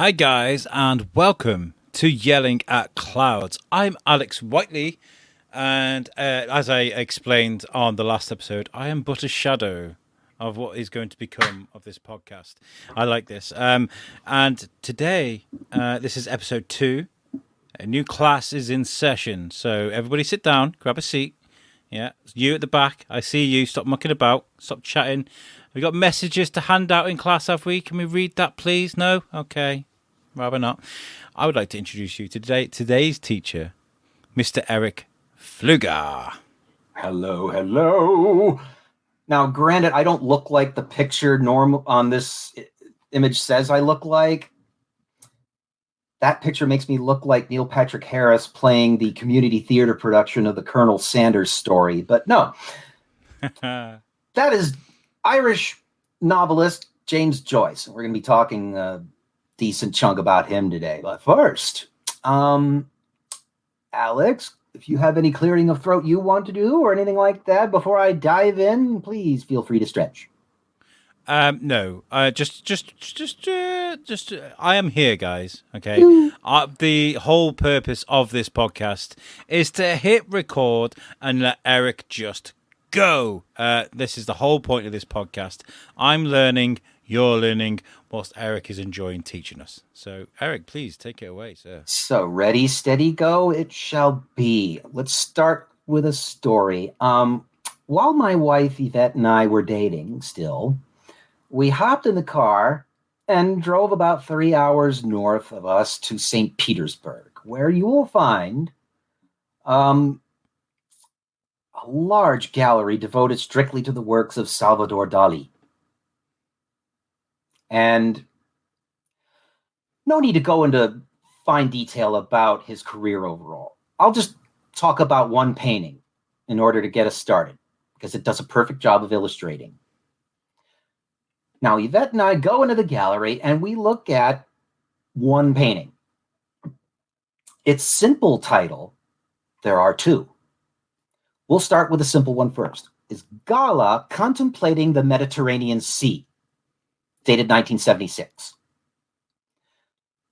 Hi guys, and welcome to Yelling at Clouds. I'm Alex Whiteley, and as I explained on the last episode, I am but a shadow of what is going to become of this podcast. I like this. And today, this is episode 2. A new class is in session, so everybody sit down, grab a seat. Yeah, you at the back, I see you. Stop mucking about, stop chatting. We got messages to hand out in class, have we? Can we read that, please? No? Okay. Rather not. I would like to introduce you to today's teacher, Mr. Erik Pflueger. Hello, hello. Now, granted, I don't look like the picture normal on this image says I look like. That picture makes me look like Neil Patrick Harris playing the community theater production of the Colonel Sanders story. But no, that is Irish novelist James Joyce. We're going to be talking a decent chunk about him today. But first, Alex, if you have any clearing of throat you want to do or anything like that before I dive in, please feel free to stretch. No, just I am here, guys. Okay. The whole purpose of this podcast is to hit record and let Erik just go. This is the whole point of this podcast. I'm learning, you're learning, whilst Erik is enjoying teaching us. So, Erik, please take it away, sir. So, ready, steady, go, it shall be. Let's start with a story. While my wife Yvette and I were dating still, we hopped in the car and drove about 3 hours north of us to St. Petersburg, where you will find a large gallery devoted strictly to the works of Salvador Dali. And no need to go into fine detail about his career overall. I'll just talk about one painting in order to get us started, because it does a perfect job of illustrating. Now, Yvette and I go into the gallery and we look at one painting. Its simple title, there are two. We'll start with the simple one first, is Gala Contemplating the Mediterranean Sea, dated 1976.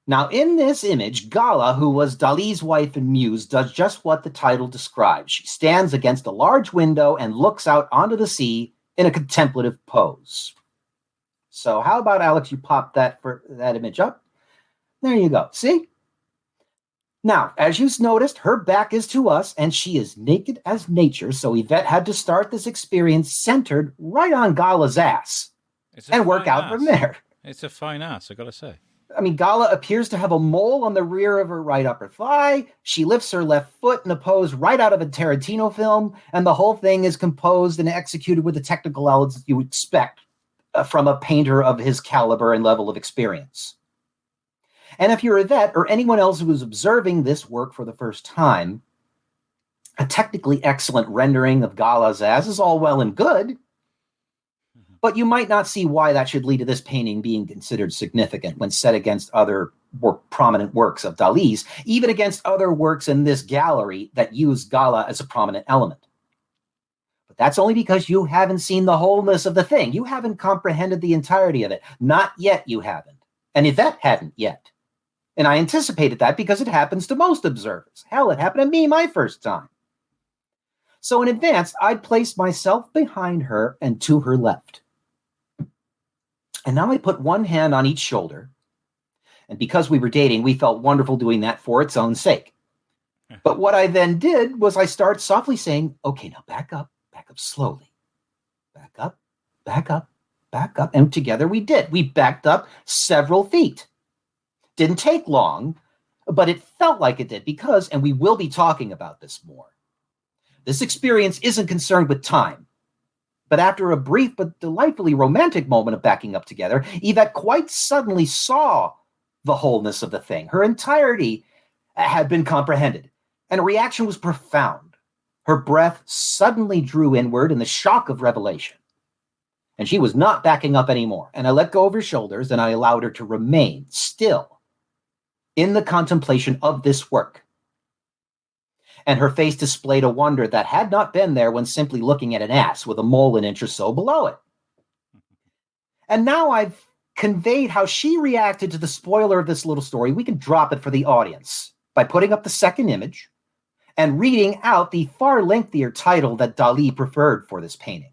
Now, in this image, Gala, who was Dali's wife and muse, does just what the title describes. She stands against a large window and looks out onto the sea in a contemplative pose. So how about, Alex, you pop that image up? There you go. See? Now, as you've noticed, her back is to us, and she is naked as nature, so Yvette had to start this experience centered right on Gala's ass and work out from there. It's a fine ass, I gotta say. I mean, Gala appears to have a mole on the rear of her right upper thigh. She lifts her left foot in a pose right out of a Tarantino film, and the whole thing is composed and executed with the technical elements you would expect from a painter of his caliber and level of experience. And if you're Yvette or anyone else who is observing this work for the first time, a technically excellent rendering of Gala's ass is all well and good, but you might not see why that should lead to this painting being considered significant when set against other more prominent works of Dali's, even against other works in this gallery that use Gala as a prominent element. But that's only because you haven't seen the wholeness of the thing. You haven't comprehended the entirety of it. Not yet, you haven't. And Yvette hadn't yet. And I anticipated that because it happens to most observers. Hell, it happened to me my first time. So in advance, I'd placed myself behind her and to her left. And now I put one hand on each shoulder. And because we were dating, we felt wonderful doing that for its own sake. But what I then did was I started softly saying, okay, now back up slowly. Back up, back up, back up. And together we did. We backed up several feet. Didn't take long, but it felt like it did because, and we will be talking about this more, this experience isn't concerned with time. But after a brief but delightfully romantic moment of backing up together, Yvette quite suddenly saw the wholeness of the thing. Her entirety had been comprehended, and her reaction was profound. Her breath suddenly drew inward in the shock of revelation. And she was not backing up anymore. And I let go of her shoulders, and I allowed her to remain still in the contemplation of this work. And her face displayed a wonder that had not been there when simply looking at an ass with a mole an inch or so below it. And now I've conveyed how she reacted to the spoiler of this little story. We can drop it for the audience by putting up the second image and reading out the far lengthier title that Dali preferred for this painting.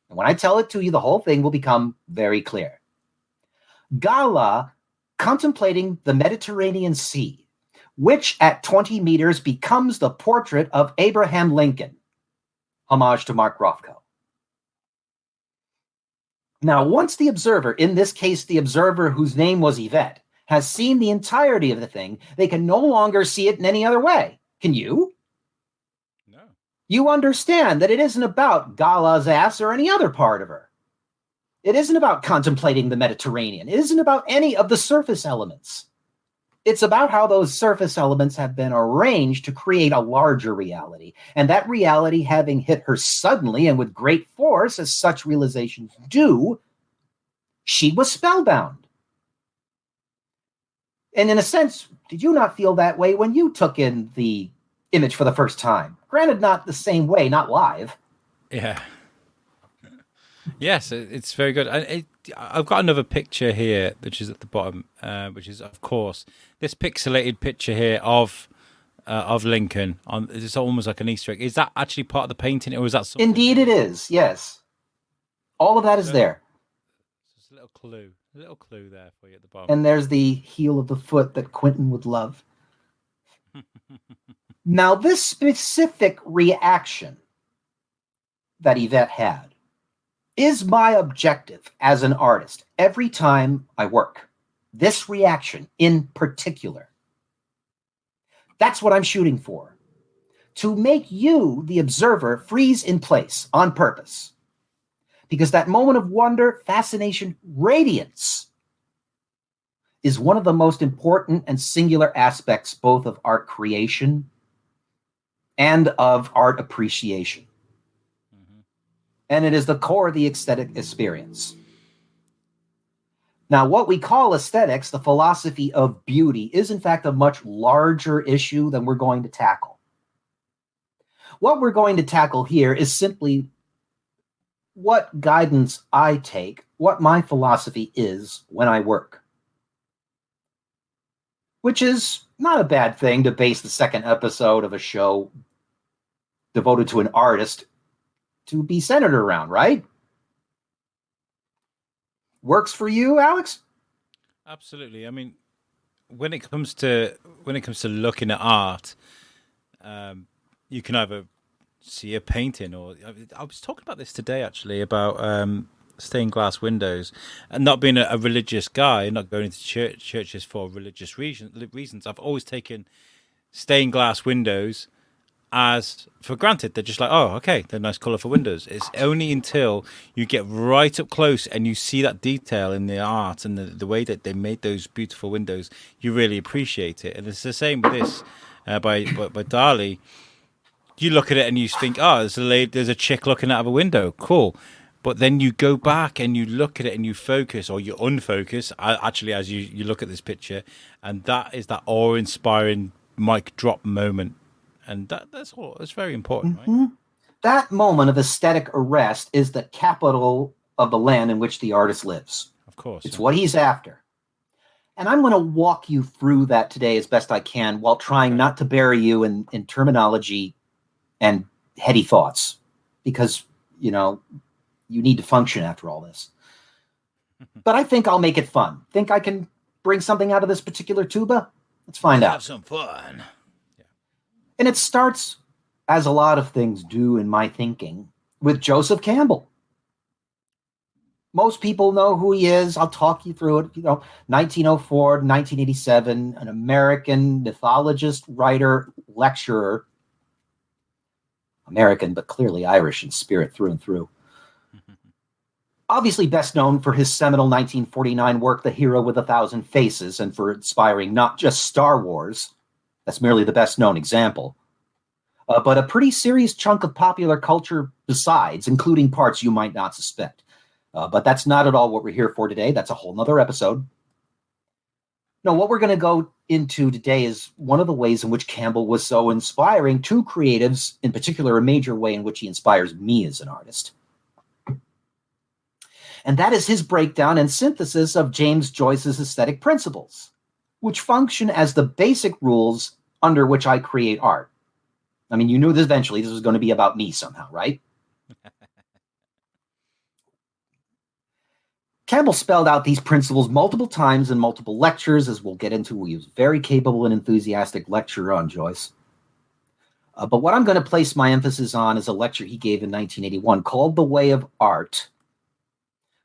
And when I tell it to you, the whole thing will become very clear. Gala, contemplating the Mediterranean Sea, which at 20 meters becomes the portrait of Abraham Lincoln. Homage to Mark Rothko. Now, once the observer, in this case, the observer whose name was Yvette, has seen the entirety of the thing, they can no longer see it in any other way. Can you? No. You understand that it isn't about Gala's ass or any other part of her. It isn't about contemplating the Mediterranean. It isn't about any of the surface elements. It's about how those surface elements have been arranged to create a larger reality. And that reality having hit her suddenly and with great force, as such realizations do, she was spellbound. And in a sense, did you not feel that way when you took in the image for the first time? Granted, not the same way, not live. Yeah. Yes, it's very good. I've got another picture here, which is at the bottom, which is, of course, this pixelated picture here of Lincoln. It's almost like an Easter egg. Is that actually part of the painting, or is that something? Indeed, it is. Yes, all of that is there. Just a little clue there for you at the bottom. And there's the heel of the foot that Quentin would love. Now, this specific reaction that Yvette had is my objective as an artist every time I work. This reaction in particular. That's what I'm shooting for. To make you, the observer, freeze in place on purpose. Because that moment of wonder, fascination, radiance is one of the most important and singular aspects both of art creation and of art appreciation. And it is the core of the aesthetic experience. Now, what we call aesthetics, the philosophy of beauty, is in fact a much larger issue than we're going to tackle. What we're going to tackle here is simply what guidance I take, what my philosophy is when I work. Which is not a bad thing to base the second episode of a show devoted to an artist to be centered around, right? Works for you, Alex? Absolutely. I mean, when it comes to looking at art, you can either see a painting, or I was talking about this today actually about stained glass windows, and not being a religious guy, not going to churches for religious reasons. I've always taken stained glass windows as for granted. They're just like, oh, okay, they're nice colourful windows. It's only until you get right up close and you see that detail in the art and the way that they made those beautiful windows, you really appreciate it. And it's the same with this by Dali. You look at it and you think, oh, there's a chick looking out of a window, cool. But then you go back and you look at it and you focus, or you unfocus, actually, as you look at this picture, and that is that awe-inspiring mic drop moment. And that's very important, right? That moment of aesthetic arrest is the capital of the land in which the artist lives. Of course. It's what he's after. And I'm going to walk you through that today as best I can while trying not to bury you in terminology and heady thoughts. Because, you need to function after all this. But I think I'll make it fun. Think I can bring something out of this particular tuba? Let's find out. Have some fun. And it starts, as a lot of things do in my thinking, with Joseph Campbell. Most people know who he is. I'll talk you through it. 1904 to 1987, an American mythologist, writer, lecturer. American, but clearly Irish in spirit through and through. Obviously best known for his seminal 1949 work, The Hero with a Thousand Faces, and for inspiring not just Star Wars. That's merely the best known example. But a pretty serious chunk of popular culture besides, including parts you might not suspect. But that's not at all what we're here for today. That's a whole nother episode. No, what we're going to go into today is one of the ways in which Campbell was so inspiring to creatives, in particular a major way in which he inspires me as an artist. And that is his breakdown and synthesis of James Joyce's aesthetic principles, which function as the basic rules under which I create art. I mean, you knew this eventually. This was going to be about me somehow, right? Campbell spelled out these principles multiple times in multiple lectures, as we'll get into. He was a very capable and enthusiastic lecturer on Joyce. But what I'm going to place my emphasis on is a lecture he gave in 1981 called The Way of Art,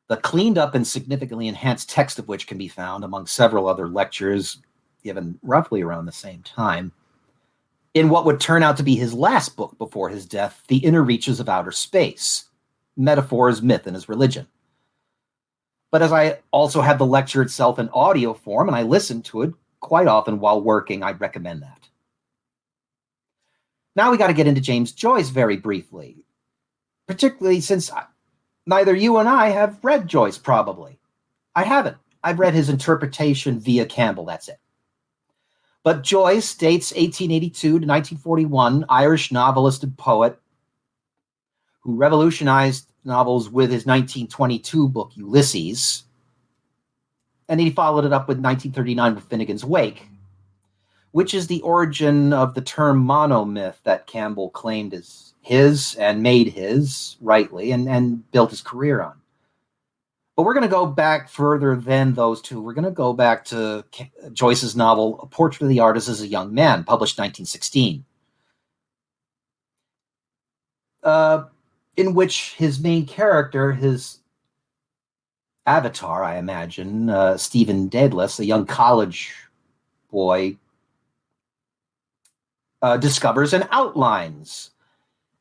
the cleaned up and significantly enhanced text of which can be found among several other lectures given roughly around the same time, in what would turn out to be his last book before his death, The Inner Reaches of Outer Space, Metaphors, Myth, and His Religion. But as I also have the lecture itself in audio form, and I listen to it quite often while working, I'd recommend that. Now we got to get into James Joyce very briefly, particularly since neither you and I have read Joyce, probably. I haven't. I've read his interpretation via Campbell, that's it. But Joyce dates 1882 to 1941, Irish novelist and poet who revolutionized novels with his 1922 book, Ulysses. And he followed it up with 1939 with Finnegan's Wake, which is the origin of the term monomyth that Campbell claimed as his and made his, rightly, and built his career on. But we're going to go back further than those two. We're going to go back to Joyce's novel, A Portrait of the Artist as a Young Man, published 1916, in which his main character, his avatar, I imagine, Stephen Dedalus, a young college boy, discovers and outlines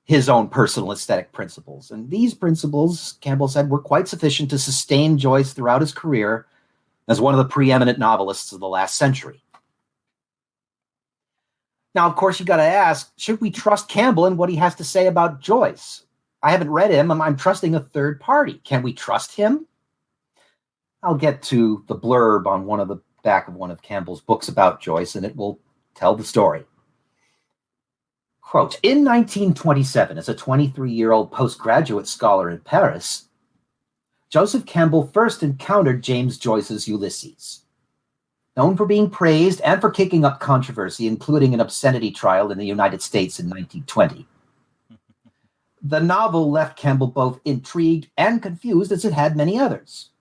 his own personal aesthetic principles. And these principles, Campbell said, were quite sufficient to sustain Joyce throughout his career as one of the preeminent novelists of the last century. Now, of course, you got to ask, should we trust Campbell and what he has to say about Joyce? I haven't read him. I'm trusting a third party. Can we trust him? I'll get to the blurb on the back of one of Campbell's books about Joyce, and it will tell the story. Quote, in 1927, as a 23-year-old postgraduate scholar in Paris, Joseph Campbell first encountered James Joyce's Ulysses. Known for being praised and for kicking up controversy, including an obscenity trial in the United States in 1920. The novel left Campbell both intrigued and confused, as it had many others.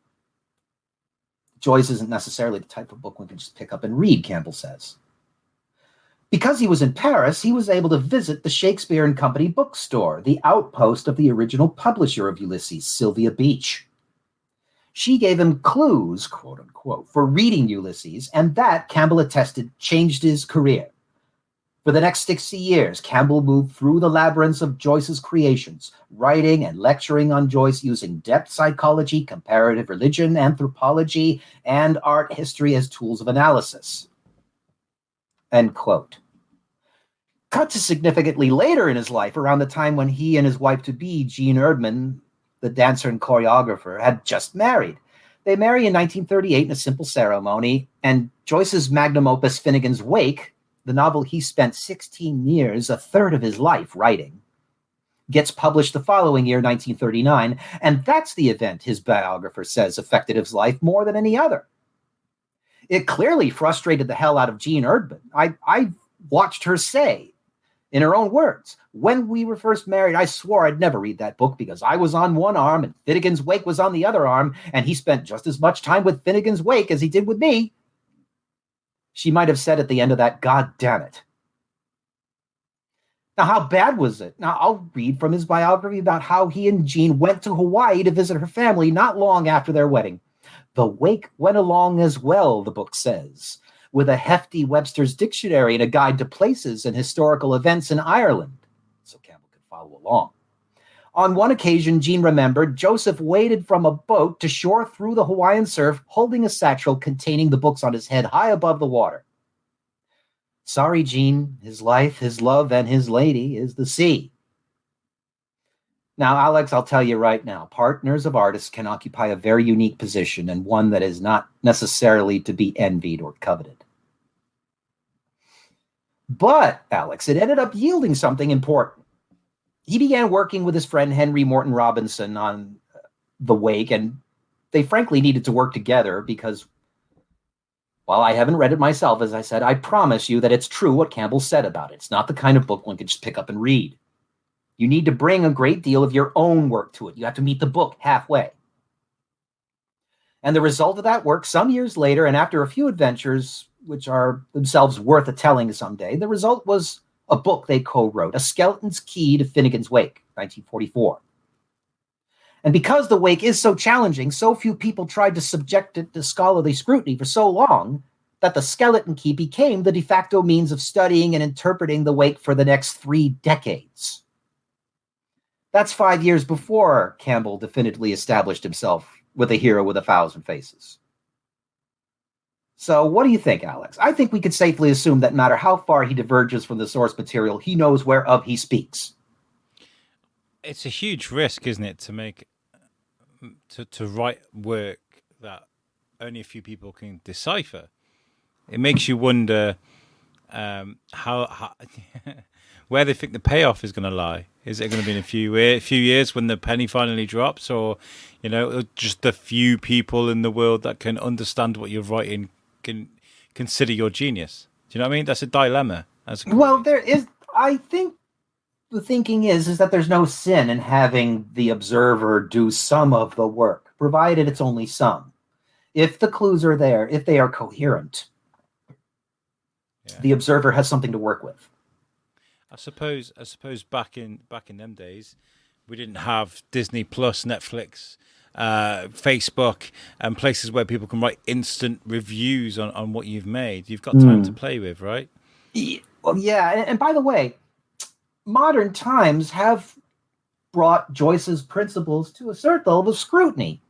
Joyce isn't necessarily the type of book one can just pick up and read, Campbell says. Because he was in Paris, he was able to visit the Shakespeare and Company bookstore, the outpost of the original publisher of Ulysses, Sylvia Beach. She gave him clues, quote unquote, for reading Ulysses, and that, Campbell attested, changed his career. For the next 60 years, Campbell moved through the labyrinths of Joyce's creations, writing and lecturing on Joyce using depth psychology, comparative religion, anthropology, and art history as tools of analysis. End quote. Cut to significantly later in his life, around the time when he and his wife-to-be, Jean Erdman, the dancer and choreographer, had just married. They marry in 1938 in a simple ceremony, and Joyce's magnum opus, Finnegan's Wake, the novel he spent 16 years, a third of his life, writing, gets published the following year, 1939, and that's the event, his biographer says, affected his life more than any other. It clearly frustrated the hell out of Jean Erdman. I watched her say, in her own words, when we were first married, I swore I'd never read that book because I was on one arm and Finnegan's Wake was on the other arm, and he spent just as much time with Finnegan's Wake as he did with me. She might have said at the end of that, God damn it. Now, how bad was it? Now, I'll read from his biography about how he and Jean went to Hawaii to visit her family not long after their wedding. The wake went along as well, the book says, with a hefty Webster's Dictionary and a guide to places and historical events in Ireland, so Campbell could follow along. On one occasion, Jean remembered, Joseph waded from a boat to shore through the Hawaiian surf, holding a satchel containing the books on his head high above the water. Sorry, Jean, his life, his love, and his lady is the sea. Now, Alex, I'll tell you right now, partners of artists can occupy a very unique position and one that is not necessarily to be envied or coveted. But, Alex, it ended up yielding something important. He began working with his friend Henry Morton Robinson on The Wake, and they frankly needed to work together because, while I haven't read it myself, as I said, I promise you that it's true what Campbell said about it. It's not the kind of book one can just pick up and read. You need to bring a great deal of your own work to it. You have to meet the book halfway. And the result of that work, some years later, and after a few adventures, which are themselves worth a telling someday, the result was a book they co-wrote, A Skeleton's Key to Finnegan's Wake, 1944. And because the wake is so challenging, so few people tried to subject it to scholarly scrutiny for so long that the skeleton key became the de facto means of studying and interpreting the wake for the next 3 decades. That's 5 years before Campbell definitively established himself with a hero with 1,000 faces. So what do you think, Alex? I think we could safely assume that no matter how far he diverges from the source material, he knows whereof he speaks. It's a huge risk, isn't it, to make to write work that only a few people can decipher. It makes you wonder how where they think the payoff is going to lie. Is it going to be in a few years when the penny finally drops, or just the few people in the world that can understand what you're writing can consider your genius? Do you know what I mean? That's a dilemma. Well, there is. I think the thinking is that there's no sin in having the observer do some of the work, provided it's only some. If the clues are there, if they are coherent, the observer has something to work with. I suppose back in them days, we didn't have Disney Plus, Netflix, Facebook, and places where people can write instant reviews on what you've made. You've got time to play with, right? Well, yeah. And by the way, modern times have brought Joyce's principles to a certain level of scrutiny.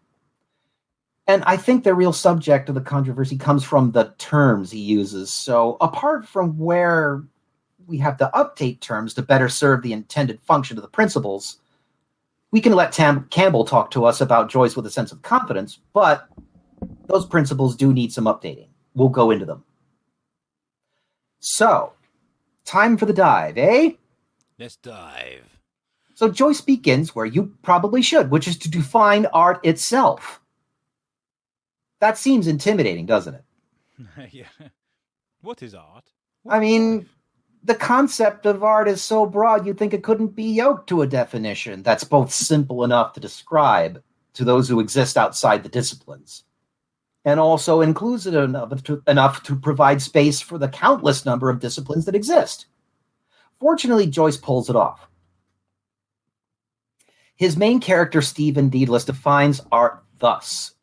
And I think the real subject of the controversy comes from the terms he uses. So apart from where we have to update terms to better serve the intended function of the principles, we can let Campbell talk to us about Joyce with a sense of confidence, but those principles do need some updating. We'll go into them. So, time for the dive, eh? Let's dive. So Joyce begins where you probably should, which is to define art itself. That seems intimidating, doesn't it? Yeah. What is art? I mean, the concept of art is so broad you'd think it couldn't be yoked to a definition that's both simple enough to describe to those who exist outside the disciplines, and also inclusive enough to provide space for the countless number of disciplines that exist. Fortunately, Joyce pulls it off. His main character, Stephen Deedless, defines art thus.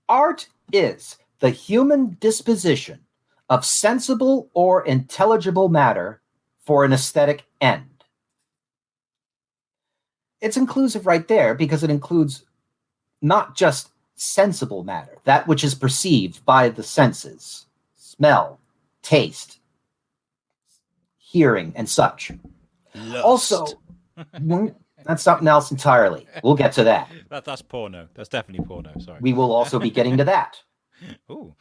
Art is the human disposition of sensible or intelligible matter for an aesthetic end. It's inclusive right there because it includes not just sensible matter, that which is perceived by the senses, smell, taste, hearing, and such. Lust. Also, that's something else entirely. We'll get to that. That's porno. That's definitely porno. Sorry. We will also be getting to that. Ooh.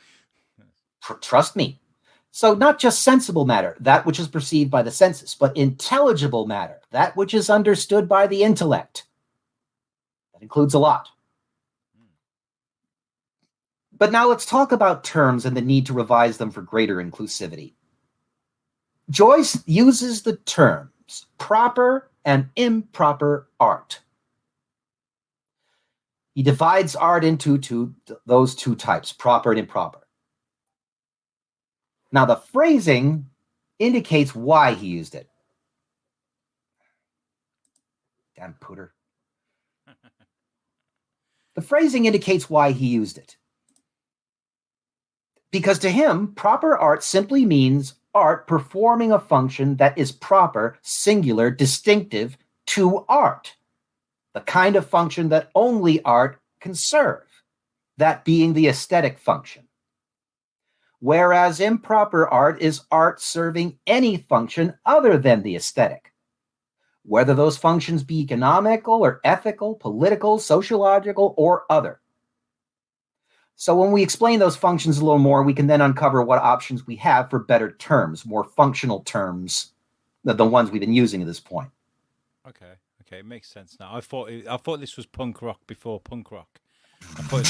Trust me. So not just sensible matter, that which is perceived by the senses, but intelligible matter, that which is understood by the intellect. That includes a lot. But now let's talk about terms and the need to revise them for greater inclusivity. Joyce uses the terms proper and improper art. He divides art into those two types, proper and improper. Now, the phrasing indicates why he used it. Damn pooter. The phrasing indicates why he used it. Because to him, proper art simply means art performing a function that is proper, singular, distinctive to art. The kind of function that only art can serve, that being the aesthetic function. Whereas improper art is art serving any function other than the aesthetic, whether those functions be economical or ethical, political, sociological, or other. So when we explain those functions a little more, we can then uncover what options we have for better terms, more functional terms than the ones we've been using at this point. Okay, it makes sense now. I thought this was punk rock before punk rock. I thought,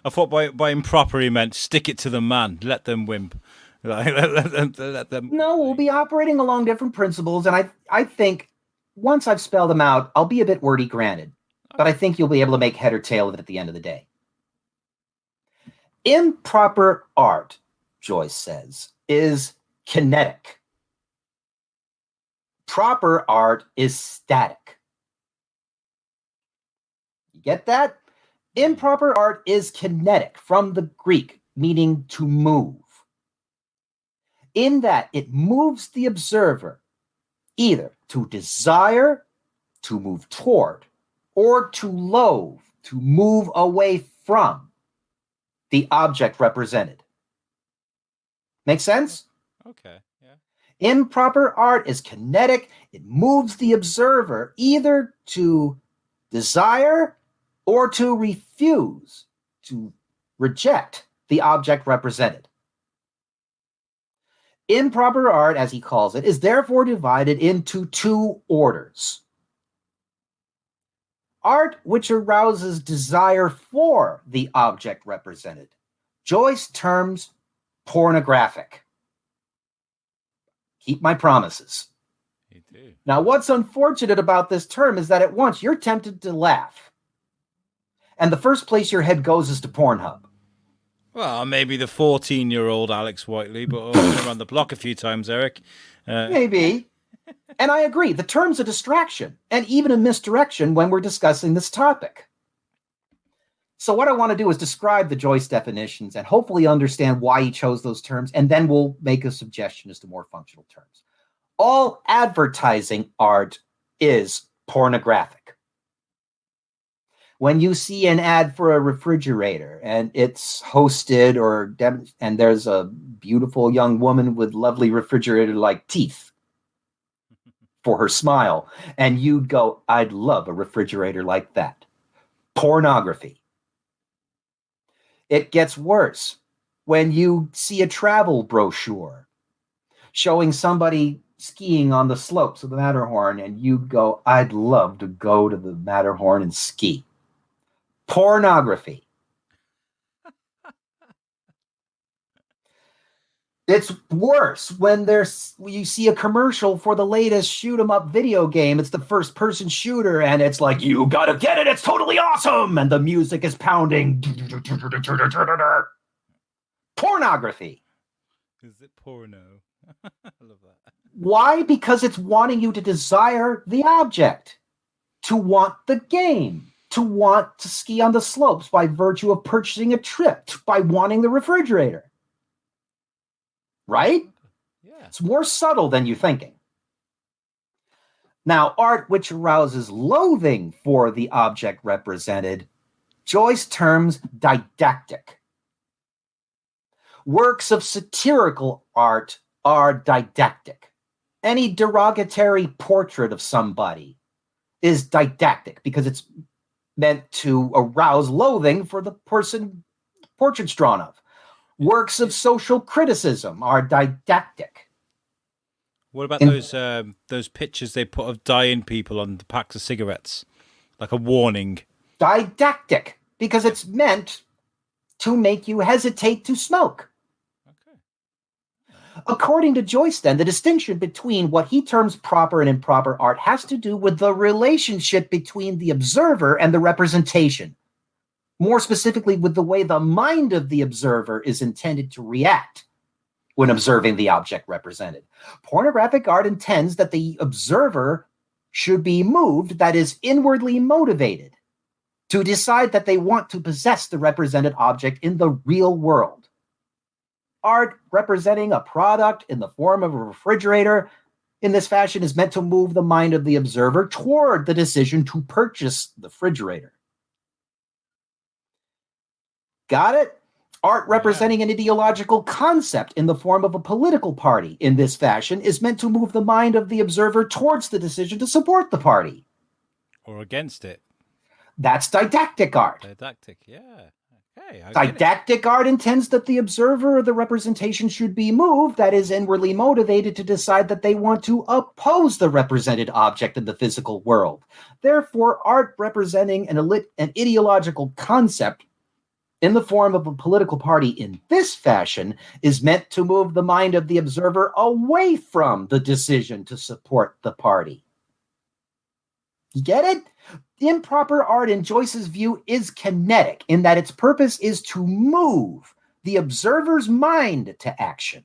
I thought by improper he meant stick it to the man, let them wimp. Like, let them. No, we'll be operating along different principles, and I think once I've spelled them out, I'll be a bit wordy, granted, but I think you'll be able to make head or tail of it at the end of the day. Improper art, Joyce says, is kinetic. Proper art is static. You get that? Improper art is kinetic, from the Greek, meaning to move. In that it moves the observer either to desire, to move toward, or to loathe, to move away from the object represented. Make sense? Okay, yeah. Improper art is kinetic. It moves the observer either to desire or to refuse, to reject the object represented. Improper art, as he calls it, is therefore divided into two orders. Art which arouses desire for the object represented, Joyce terms pornographic. Keep my promises. You do. Now, what's unfortunate about this term is that at once you're tempted to laugh, and the first place your head goes is to Pornhub. Well, maybe the 14-year-old Alex Whiteley, but I've been around the block a few times, Eric. Maybe. And I agree, the term's a distraction, and even a misdirection when we're discussing this topic. So what I want to do is describe the Joyce definitions and hopefully understand why he chose those terms, and then we'll make a suggestion as to more functional terms. All advertising art is pornographic. When you see an ad for a refrigerator and it's hosted and there's a beautiful young woman with lovely refrigerator-like teeth for her smile, and you'd go, I'd love a refrigerator like that. Pornography. It gets worse when you see a travel brochure showing somebody skiing on the slopes of the Matterhorn, and you'd go, I'd love to go to the Matterhorn and ski. Pornography. It's worse when you see a commercial for the latest shoot 'em up video game. It's the first person shooter, and it's like, you gotta get it, it's totally awesome, and the music is pounding. Pornography. Is it porno? I love that. Why? Because it's wanting you to desire the object, to want the game, to want to ski on the slopes by virtue of purchasing a trip, by wanting the refrigerator. Right? Yeah. It's more subtle than you're thinking. Now, art which arouses loathing for the object represented, Joyce terms didactic. Works of satirical art are didactic. Any derogatory portrait of somebody is didactic because it's meant to arouse loathing for the person portrait's drawn of. Works of social criticism are didactic. What about those pictures they put of dying people on the packs of cigarettes? Like a warning. Didactic, because it's meant to make you hesitate to smoke. Okay. According to Joyce, then, the distinction between what he terms proper and improper art has to do with the relationship between the observer and the representation. More specifically, with the way the mind of the observer is intended to react when observing the object represented. Pornographic art intends that the observer should be moved, that is, inwardly motivated, to decide that they want to possess the represented object in the real world. Art representing a product in the form of a refrigerator in this fashion is meant to move the mind of the observer toward the decision to purchase the refrigerator. Got it? Art representing an ideological concept in the form of a political party in this fashion is meant to move the mind of the observer towards the decision to support the party. Or against it. That's didactic art. Didactic, yeah. Okay, I get it. Didactic art intends that the observer or the representation should be moved, that is, inwardly motivated to decide that they want to oppose the represented object in the physical world. Therefore, art representing an ideological concept in the form of a political party in this fashion is meant to move the mind of the observer away from the decision to support the party. You get it? Improper art, in Joyce's view, is kinetic in that its purpose is to move the observer's mind to action,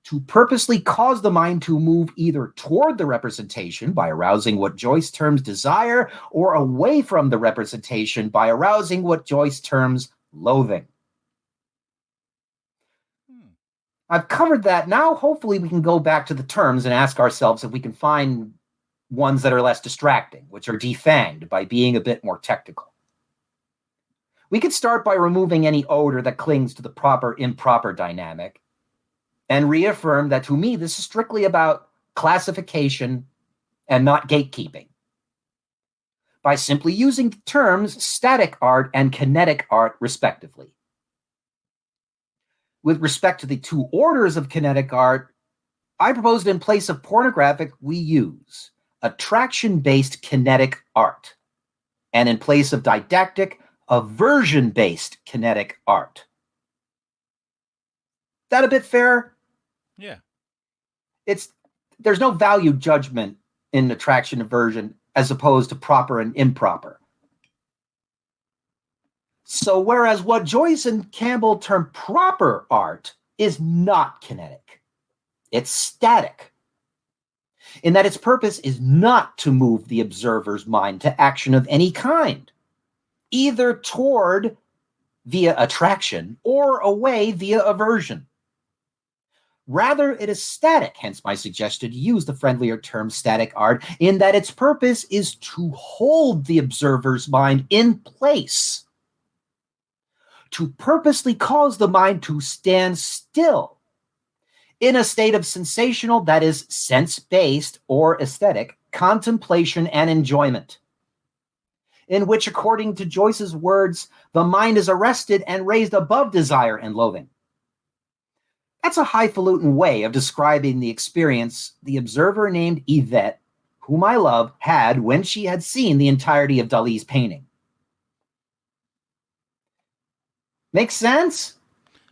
to purposely cause the mind to move either toward the representation by arousing what Joyce terms desire, or away from the representation by arousing what Joyce terms loathing. I've covered that. Now, hopefully, we can go back to the terms and ask ourselves if we can find ones that are less distracting, which are defanged by being a bit more technical. We could start by removing any odor that clings to the proper-improper dynamic and reaffirm that, to me, this is strictly about classification and not gatekeeping, by simply using the terms static art and kinetic art, respectively. With respect to the two orders of kinetic art, I propose that in place of pornographic, we use attraction-based kinetic art, and in place of didactic, aversion-based kinetic art. That a bit fair? Yeah. There's no value judgment in attraction aversion as opposed to proper and improper. So whereas what Joyce and Campbell term proper art is not kinetic, it's static, in that its purpose is not to move the observer's mind to action of any kind, either toward via attraction or away via aversion. Rather, it is static, hence my suggestion to use the friendlier term static art, in that its purpose is to hold the observer's mind in place, to purposely cause the mind to stand still in a state of sensational, that is, sense-based or aesthetic, contemplation and enjoyment, in which, according to Joyce's words, the mind is arrested and raised above desire and loathing. That's a highfalutin way of describing the experience the observer named Yvette, whom I love, had when she had seen the entirety of Dali's painting. Make sense?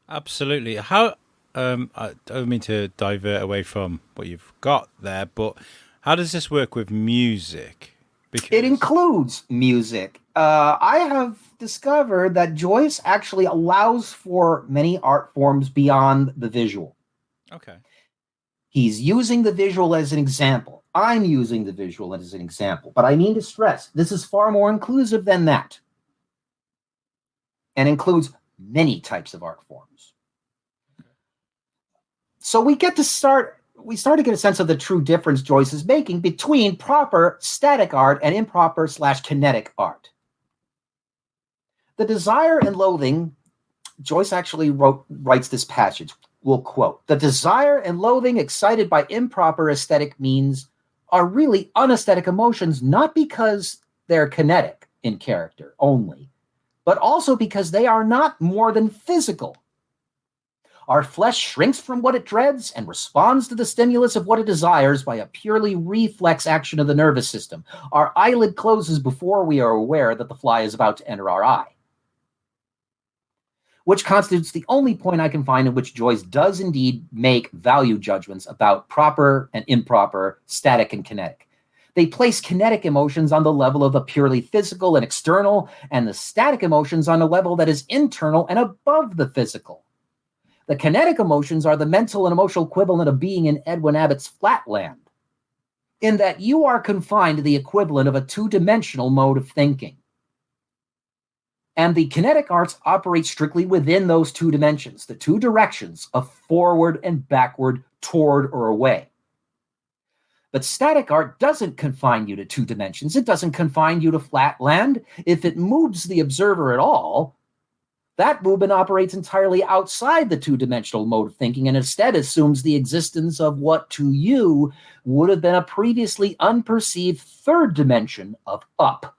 Absolutely. How? I don't mean to divert away from what you've got there, but how does this work with music? Because it includes music. I have discovered that Joyce actually allows for many art forms beyond the visual. Okay. He's using the visual as an example. I'm using the visual as an example. But I mean to stress, this is far more inclusive than that, and includes many types of art forms. So we start to get a sense of the true difference Joyce is making between proper static art and improper / kinetic art. The desire and loathing, Joyce actually writes this passage, we'll quote, "The desire and loathing excited by improper aesthetic means are really unaesthetic emotions, not because they're kinetic in character only, but also because they are not more than physical. Our flesh shrinks from what it dreads and responds to the stimulus of what it desires by a purely reflex action of the nervous system. Our eyelid closes before we are aware that the fly is about to enter our eye." Which constitutes the only point I can find in which Joyce does indeed make value judgments about proper and improper, static and kinetic. They place kinetic emotions on the level of the purely physical and external, and the static emotions on a level that is internal and above the physical. The kinetic emotions are the mental and emotional equivalent of being in Edwin Abbott's Flatland, in that you are confined to the equivalent of a two-dimensional mode of thinking. And the kinetic arts operate strictly within those two dimensions, the two directions of forward and backward, toward or away. But static art doesn't confine you to two dimensions. It doesn't confine you to flatland. If it moves the observer at all, that movement operates entirely outside the two-dimensional mode of thinking and instead assumes the existence of what to you would have been a previously unperceived third dimension of up.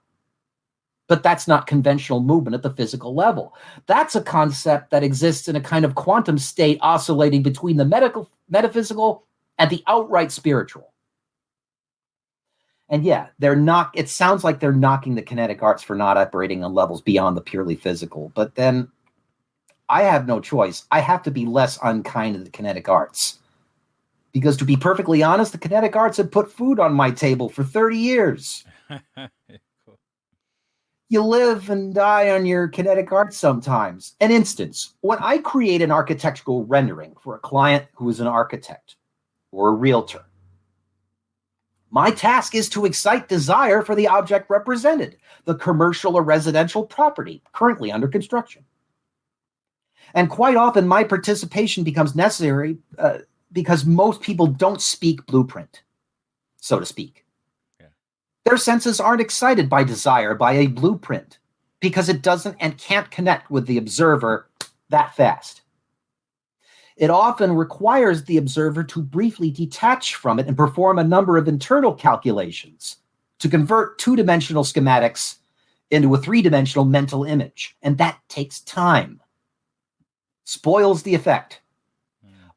But that's not conventional movement at the physical level. That's a concept that exists in a kind of quantum state oscillating between the metaphysical and the outright spiritual. And yeah, it sounds like they're knocking the kinetic arts for not operating on levels beyond the purely physical. But then I have no choice. I have to be less unkind to the kinetic arts. Because to be perfectly honest, the kinetic arts have put food on my table for 30 years. You live and die on your kinetic arts sometimes. An instance, when I create an architectural rendering for a client who is an architect or a realtor, my task is to excite desire for the object represented, the commercial or residential property currently under construction. And quite often my participation becomes necessary because most people don't speak blueprint, so to speak. Their senses aren't excited by desire, by a blueprint, because it doesn't and can't connect with the observer that fast. It often requires the observer to briefly detach from it and perform a number of internal calculations to convert two-dimensional schematics into a three-dimensional mental image. And that takes time. Spoils the effect.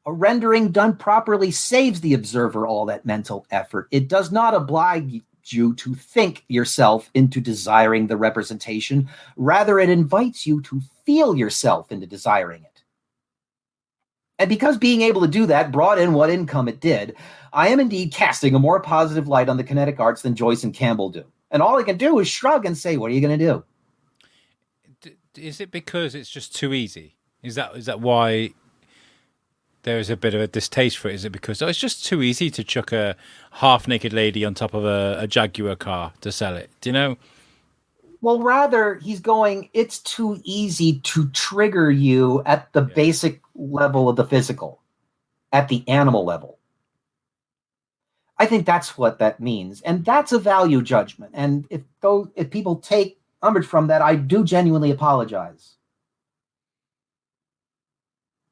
A rendering done properly saves the observer all that mental effort. It does not oblige you to think yourself into desiring the representation. Rather, it invites you to feel yourself into desiring it. And because being able to do that brought in what income it did, I am indeed casting a more positive light on the kinetic arts than Joyce and Campbell do. And all I can do is shrug and say, what are you going to do? Is it because it's just too easy? Is that why there is a bit of a distaste for it? Is it because it's just too easy to chuck a half-naked lady on top of a Jaguar car to sell it? Do you know? Well, rather, he's going, it's too easy to trigger you at the basic level of the physical, at the animal level. I think that's what that means. And that's a value judgment. And if people take umbrage from that, I do genuinely apologize.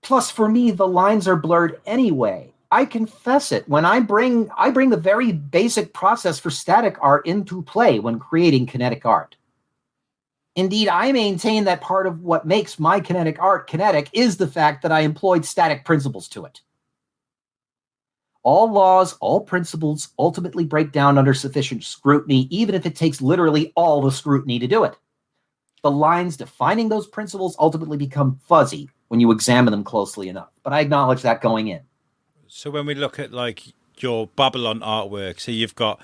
Plus, for me, the lines are blurred anyway. I confess it. When I bring the very basic process for static art into play when creating kinetic art. Indeed, I maintain that part of what makes my kinetic art kinetic is the fact that I employed static principles to it. All laws, all principles ultimately break down under sufficient scrutiny, even if it takes literally all the scrutiny to do it. The lines defining those principles ultimately become fuzzy when you examine them closely enough. But I acknowledge that going in. So when we look at like your Babylon artwork, so you've got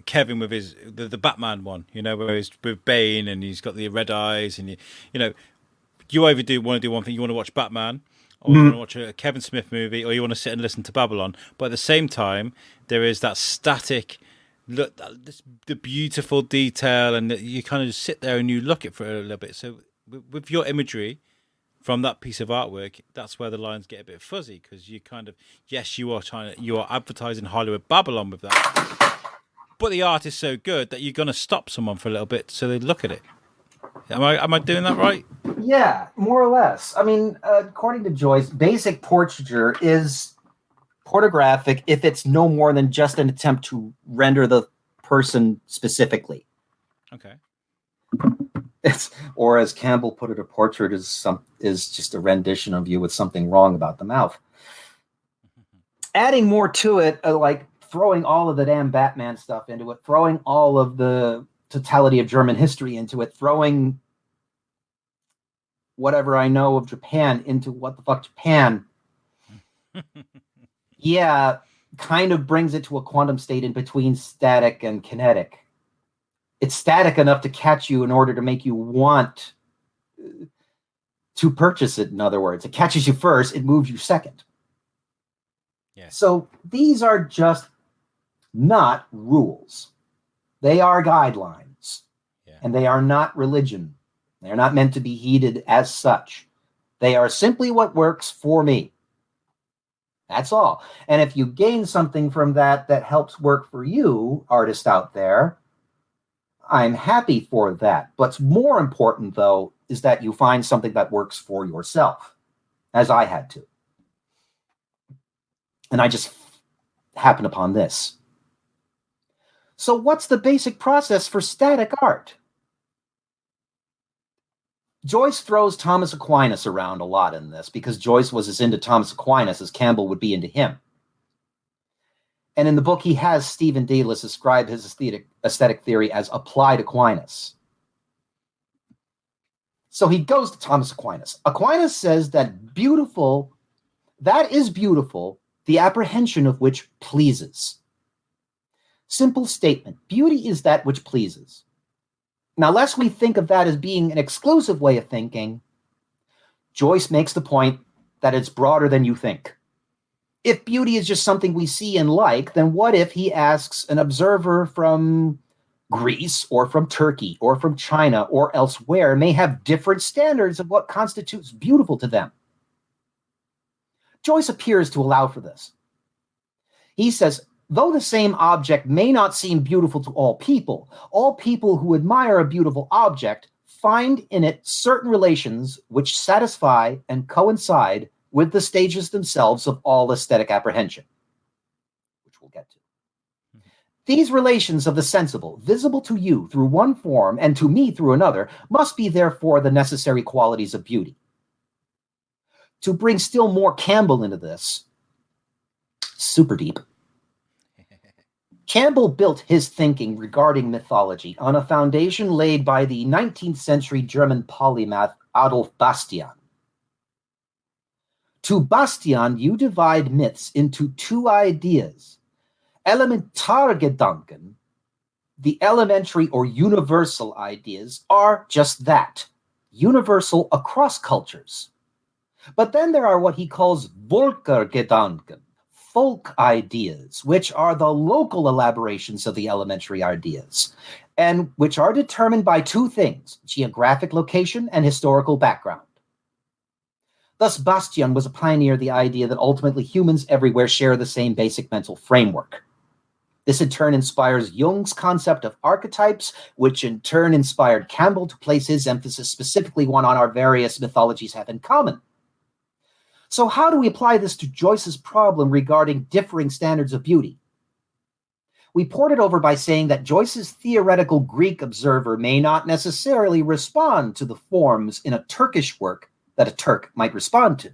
Kevin with the Batman one, where he's with Bane and he's got the red eyes, and you either want to do one thing, you want to watch Batman, or you want to watch a Kevin Smith movie, or you want to sit and listen to Babylon. But at the same time, there is that static look, the beautiful detail, and you kind of just sit there and you look at it for a little bit. So with your imagery from that piece of artwork, that's where the lines get a bit fuzzy, because you kind of, yes, you are advertising Hollywood Babylon with that, but the art is so good that you're going to stop someone for a little bit so they look at it. Am I doing that right? Yeah, more or less. I mean, according to Joyce, basic portraiture is pornographic if it's no more than just an attempt to render the person specifically. Okay. Or as Campbell put it, a portrait is just a rendition of you with something wrong about the mouth. Adding more to it, like throwing all of the damn Batman stuff into it, throwing all of the totality of German history into it, throwing whatever I know of Japan into what the fuck Japan. Yeah, kind of brings it to a quantum state in between static and kinetic. It's static enough to catch you in order to make you want to purchase it. In other words, it catches you first, it moves you second. Yeah. So these are just not rules. They are guidelines. Yeah. And they are not religion. They're not meant to be heeded as such. They are simply what works for me. That's all. And if you gain something from that helps work for you, artist out there, I'm happy for that. What's more important, though, is that you find something that works for yourself, as I had to. And I just happened upon this. So what's the basic process for static art? Joyce throws Thomas Aquinas around a lot in this because Joyce was as into Thomas Aquinas as Campbell would be into him. And in the book, he has Stephen Dedalus describe his aesthetic theory as applied Aquinas. So he goes to Thomas Aquinas. Aquinas says that beautiful, the apprehension of which pleases. Simple statement. Beauty is that which pleases. Now, lest we think of that as being an exclusive way of thinking, Joyce makes the point that it's broader than you think. If beauty is just something we see and like, then what if he asks an observer from Greece or from Turkey or from China or elsewhere may have different standards of what constitutes beautiful to them? Joyce appears to allow for this. He says, though the same object may not seem beautiful to all people who admire a beautiful object find in it certain relations which satisfy and coincide with the stages themselves of all aesthetic apprehension, which we'll get to. These relations of the sensible, visible to you through one form and to me through another, must be therefore the necessary qualities of beauty. To bring still more Campbell into this, super deep, Campbell built his thinking regarding mythology on a foundation laid by the 19th century German polymath Adolf Bastian. To Bastian, you divide myths into two ideas. Elementargedanken, the elementary or universal ideas, are just that, universal across cultures. But then there are what he calls Volkergedanken, folk ideas, which are the local elaborations of the elementary ideas, and which are determined by two things, geographic location and historical background. Thus, Bastian was a pioneer of the idea that ultimately humans everywhere share the same basic mental framework. This in turn inspires Jung's concept of archetypes, which in turn inspired Campbell to place his emphasis specifically on our various mythologies have in common. So how do we apply this to Joyce's problem regarding differing standards of beauty? We port it over by saying that Joyce's theoretical Greek observer may not necessarily respond to the forms in a Turkish work that a Turk might respond to,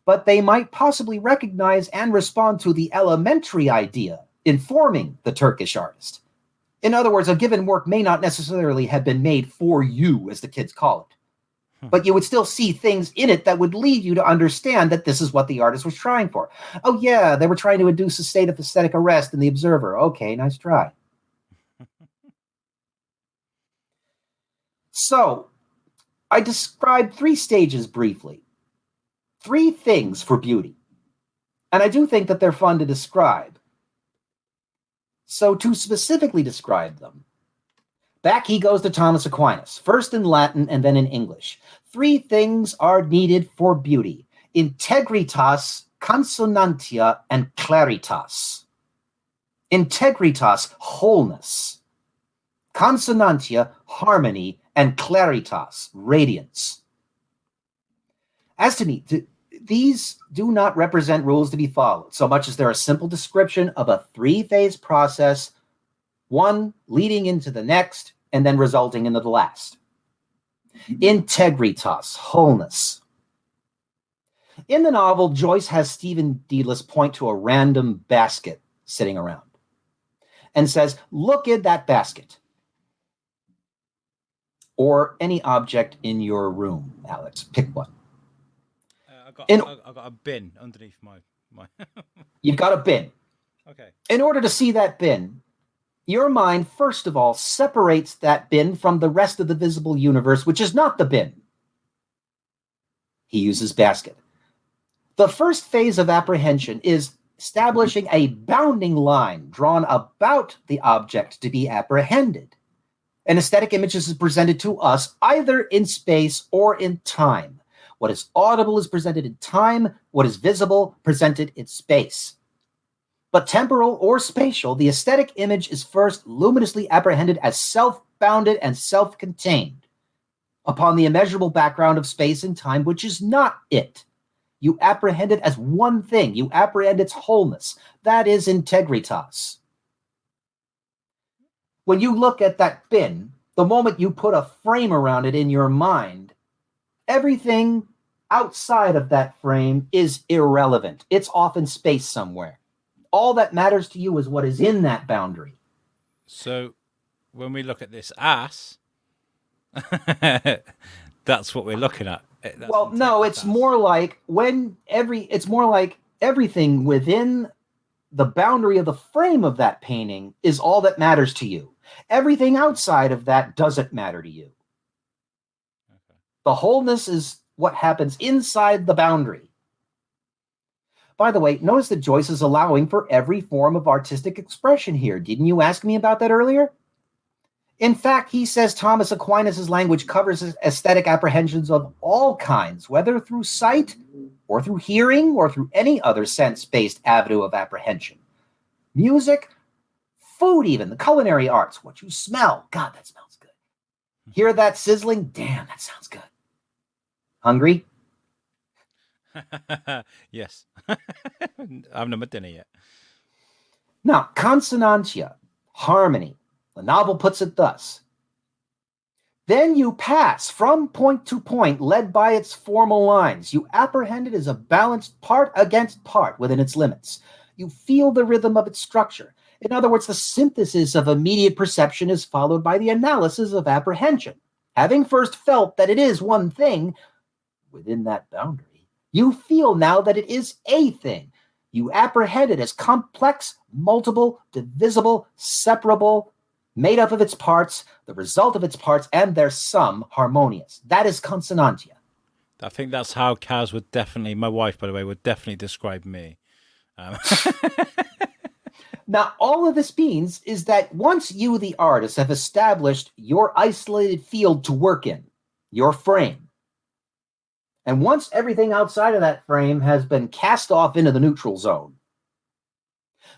but they might possibly recognize and respond to the elementary idea informing the Turkish artist. In other words, a given work may not necessarily have been made for you, as the kids call it, but you would still see things in it that would lead you to understand that this is what the artist was trying for. Oh yeah, they were trying to induce a state of aesthetic arrest in the observer. Okay, nice try. So, I described three stages briefly. Three things for beauty. And I do think that they're fun to describe. So to specifically describe them, back he goes to Thomas Aquinas, first in Latin and then in English. Three things are needed for beauty: integritas, consonantia, and claritas. Integritas, wholeness. Consonantia, harmony, and claritas, radiance. As to me, these do not represent rules to be followed, so much as they're a simple description of a three-phase process, one leading into the next, and then resulting into the last. Integritas, wholeness. In the novel, Joyce has Stephen Dedalus point to a random basket sitting around and says, look at that basket. Or any object in your room, Alex. Pick one. I got a bin underneath my... You've got a bin. Okay. In order to see that bin, your mind, first of all, separates that bin from the rest of the visible universe, which is not the bin. He uses basket. The first phase of apprehension is establishing a bounding line drawn about the object to be apprehended. An aesthetic image is presented to us either in space or in time. What is audible is presented in time, what is visible presented in space. But temporal or spatial, the aesthetic image is first luminously apprehended as self-bounded and self-contained upon the immeasurable background of space and time, which is not it. You apprehend it as one thing. You apprehend its wholeness. That is integritas. When you look at that bin, the moment you put a frame around it in your mind, Everything outside of that frame is irrelevant. It's off in space somewhere. All that matters to you is what is in that boundary. So when we look at this ass, that's what we're looking at. Well, no, it's more like everything within the boundary of the frame of that painting is all that matters to you. Everything outside of that doesn't matter to you. Okay. The wholeness is what happens inside the boundary. By the way, notice that Joyce is allowing for every form of artistic expression here. Didn't you ask me about that earlier? In fact, he says Thomas Aquinas' language covers aesthetic apprehensions of all kinds, whether through sight or through hearing or through any other sense-based avenue of apprehension. Music, food even, the culinary arts, what you smell. God, that smells good. Hear that sizzling? Damn, that sounds good. Hungry? Yes. I haven't had dinner yet. Now, consonantia, harmony. The novel puts it thus. Then you pass from point to point, led by its formal lines. You apprehend it as a balanced part against part within its limits. You feel the rhythm of its structure. In other words, the synthesis of immediate perception is followed by the analysis of apprehension. Having first felt that it is one thing within that boundary, you feel now that it is a thing. You apprehend it as complex, multiple, divisible, separable, made up of its parts, the result of its parts, and their sum harmonious. That is consonantia. I think that's how Kaz would definitely, my wife, by the way, would definitely describe me. Now, all of this means is that once you, the artist, have established your isolated field to work in, your frame, and once everything outside of that frame has been cast off into the neutral zone,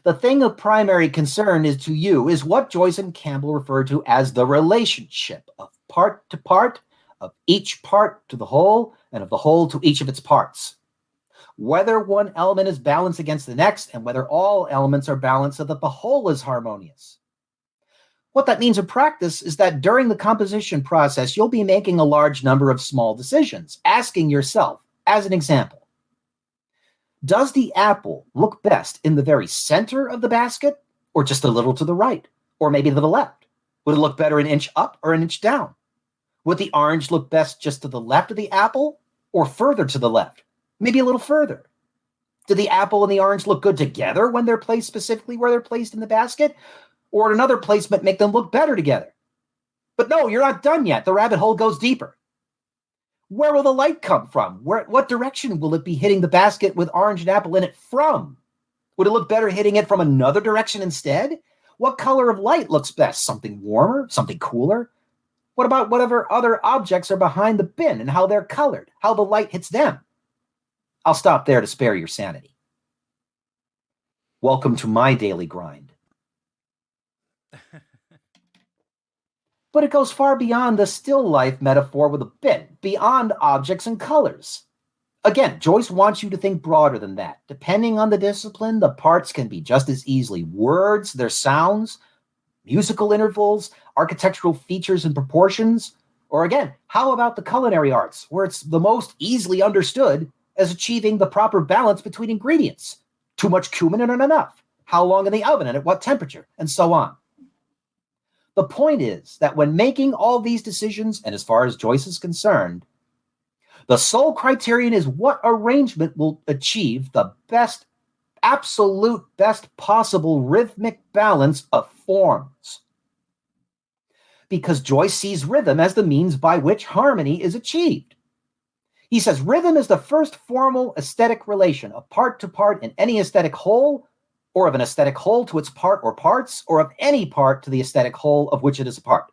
the thing of primary concern is to you is what Joyce and Campbell refer to as the relationship of part to part, of each part to the whole, and of the whole to each of its parts. Whether one element is balanced against the next, and whether all elements are balanced so that the whole is harmonious. What that means in practice is that during the composition process, you'll be making a large number of small decisions, asking yourself, as an example, does the apple look best in the very center of the basket, or just a little to the right, or maybe to the left? Would it look better an inch up or an inch down? Would the orange look best just to the left of the apple, or further to the left? Maybe a little further. Do the apple and the orange look good together when they're placed specifically where they're placed in the basket? Or would another placement make them look better together? But no, you're not done yet. The rabbit hole goes deeper. Where will the light come from? What direction will it be hitting the basket with orange and apple in it from? Would it look better hitting it from another direction instead? What color of light looks best? Something warmer? Something cooler? What about whatever other objects are behind the bin and how they're colored? How the light hits them? I'll stop there to spare your sanity. Welcome to my daily grind. But it goes far beyond the still life metaphor with a bin, beyond objects and colors. Again, Joyce wants you to think broader than that. Depending on the discipline, the parts can be just as easily words, their sounds, musical intervals, architectural features and proportions. Or again, how about the culinary arts, where it's the most easily understood as achieving the proper balance between ingredients? Too much cumin and not enough? How long in the oven and at what temperature? And so on. The point is that when making all these decisions, and as far as Joyce is concerned, the sole criterion is what arrangement will achieve the best, absolute best possible rhythmic balance of forms. Because Joyce sees rhythm as the means by which harmony is achieved. He says rhythm is the first formal aesthetic relation of part to part in any aesthetic whole, or of an aesthetic whole to its part or parts, or of any part to the aesthetic whole of which it is a part.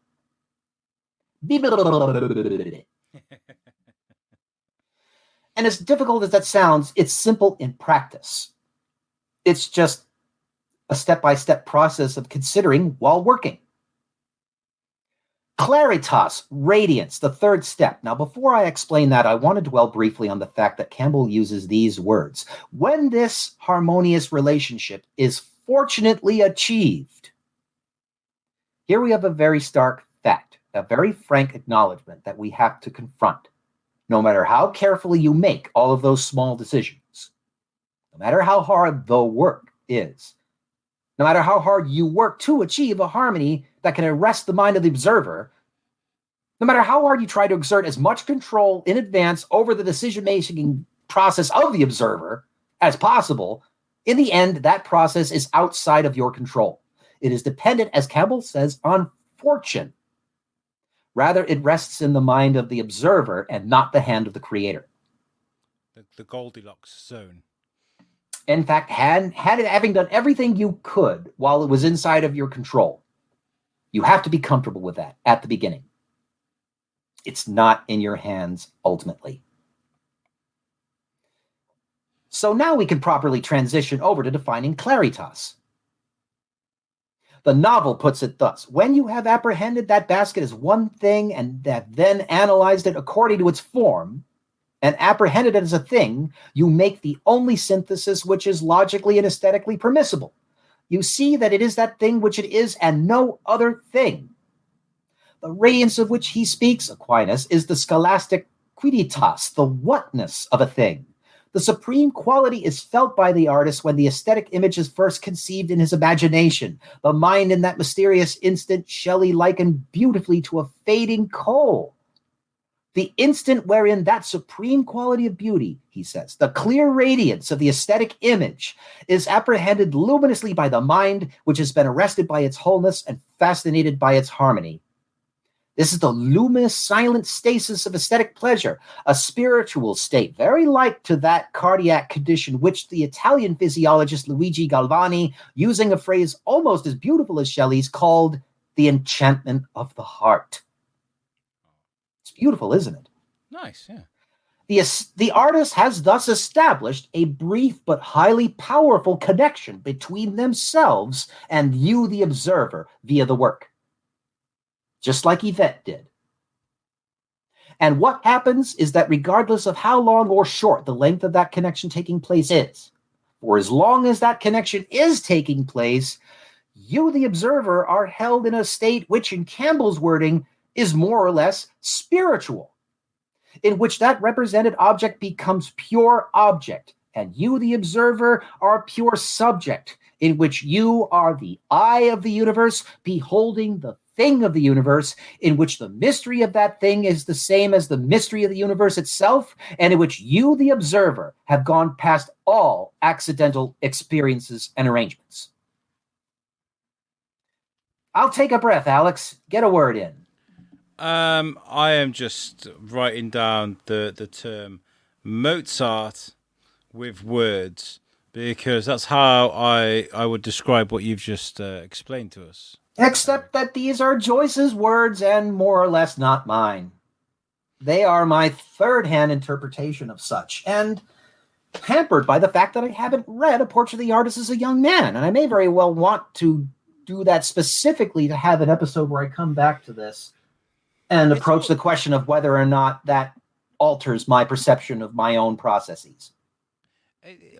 And as difficult as that sounds, it's simple in practice. It's just a step-by-step process of considering while working. Claritas, radiance, the third step. Now, before I explain that, I want to dwell briefly on the fact that Campbell uses these words. When this harmonious relationship is fortunately achieved. Here we have a very stark fact, a very frank acknowledgement that we have to confront. no matter how carefully you make all of those small decisions, no matter how hard the work is, no matter how hard you work to achieve a harmony that can arrest the mind of the observer, no matter how hard you try to exert as much control in advance over the decision-making process of the observer as possible, in the end, that process is outside of your control. It is dependent, as Campbell says, on fortune. Rather, it rests in the mind of the observer and not the hand of the creator. The Goldilocks zone. In fact, having done everything you could while it was inside of your control, you have to be comfortable with that at the beginning. It's not in your hands ultimately. So now we can properly transition over to defining claritas. The novel puts it thus: when you have apprehended that basket as one thing and have then analyzed it according to its form, and apprehended it as a thing, you make the only synthesis which is logically and aesthetically permissible. You see that it is that thing which it is and no other thing. The radiance of which he speaks, Aquinas, is the scholastic quiditas, the whatness of a thing. The supreme quality is felt by the artist when the aesthetic image is first conceived in his imagination. The mind in that mysterious instant Shelley likened beautifully to a fading coal. The instant wherein that supreme quality of beauty, he says, the clear radiance of the aesthetic image, is apprehended luminously by the mind, which has been arrested by its wholeness and fascinated by its harmony. This is the luminous, silent stasis of aesthetic pleasure, a spiritual state very like to that cardiac condition which the Italian physiologist Luigi Galvani, using a phrase almost as beautiful as Shelley's, called the enchantment of the heart. It's beautiful, isn't it? Nice, yeah. The artist has thus established a brief but highly powerful connection between themselves and you, the observer, via the work. Just like Yvette did. And what happens is that regardless of how long or short the length of that connection taking place is, for as long as that connection is taking place, you, the observer, are held in a state which, in Campbell's wording, is more or less spiritual, in which that represented object becomes pure object, and you, the observer, are pure subject, in which you are the eye of the universe, beholding the thing of the universe, in which the mystery of that thing is the same as the mystery of the universe itself, and in which you, the observer, have gone past all accidental experiences and arrangements. I'll take a breath, Alex. Get a word in. I am just writing down the term Mozart with words, because that's how I would describe what you've just explained to us. Except that these are Joyce's words and more or less not mine. They are my third-hand interpretation of such, and hampered by the fact that I haven't read A Portrait of the Artist as a Young Man, and I may very well want to do that specifically to have an episode where I come back to this and approach the question of whether or not that alters my perception of my own processes.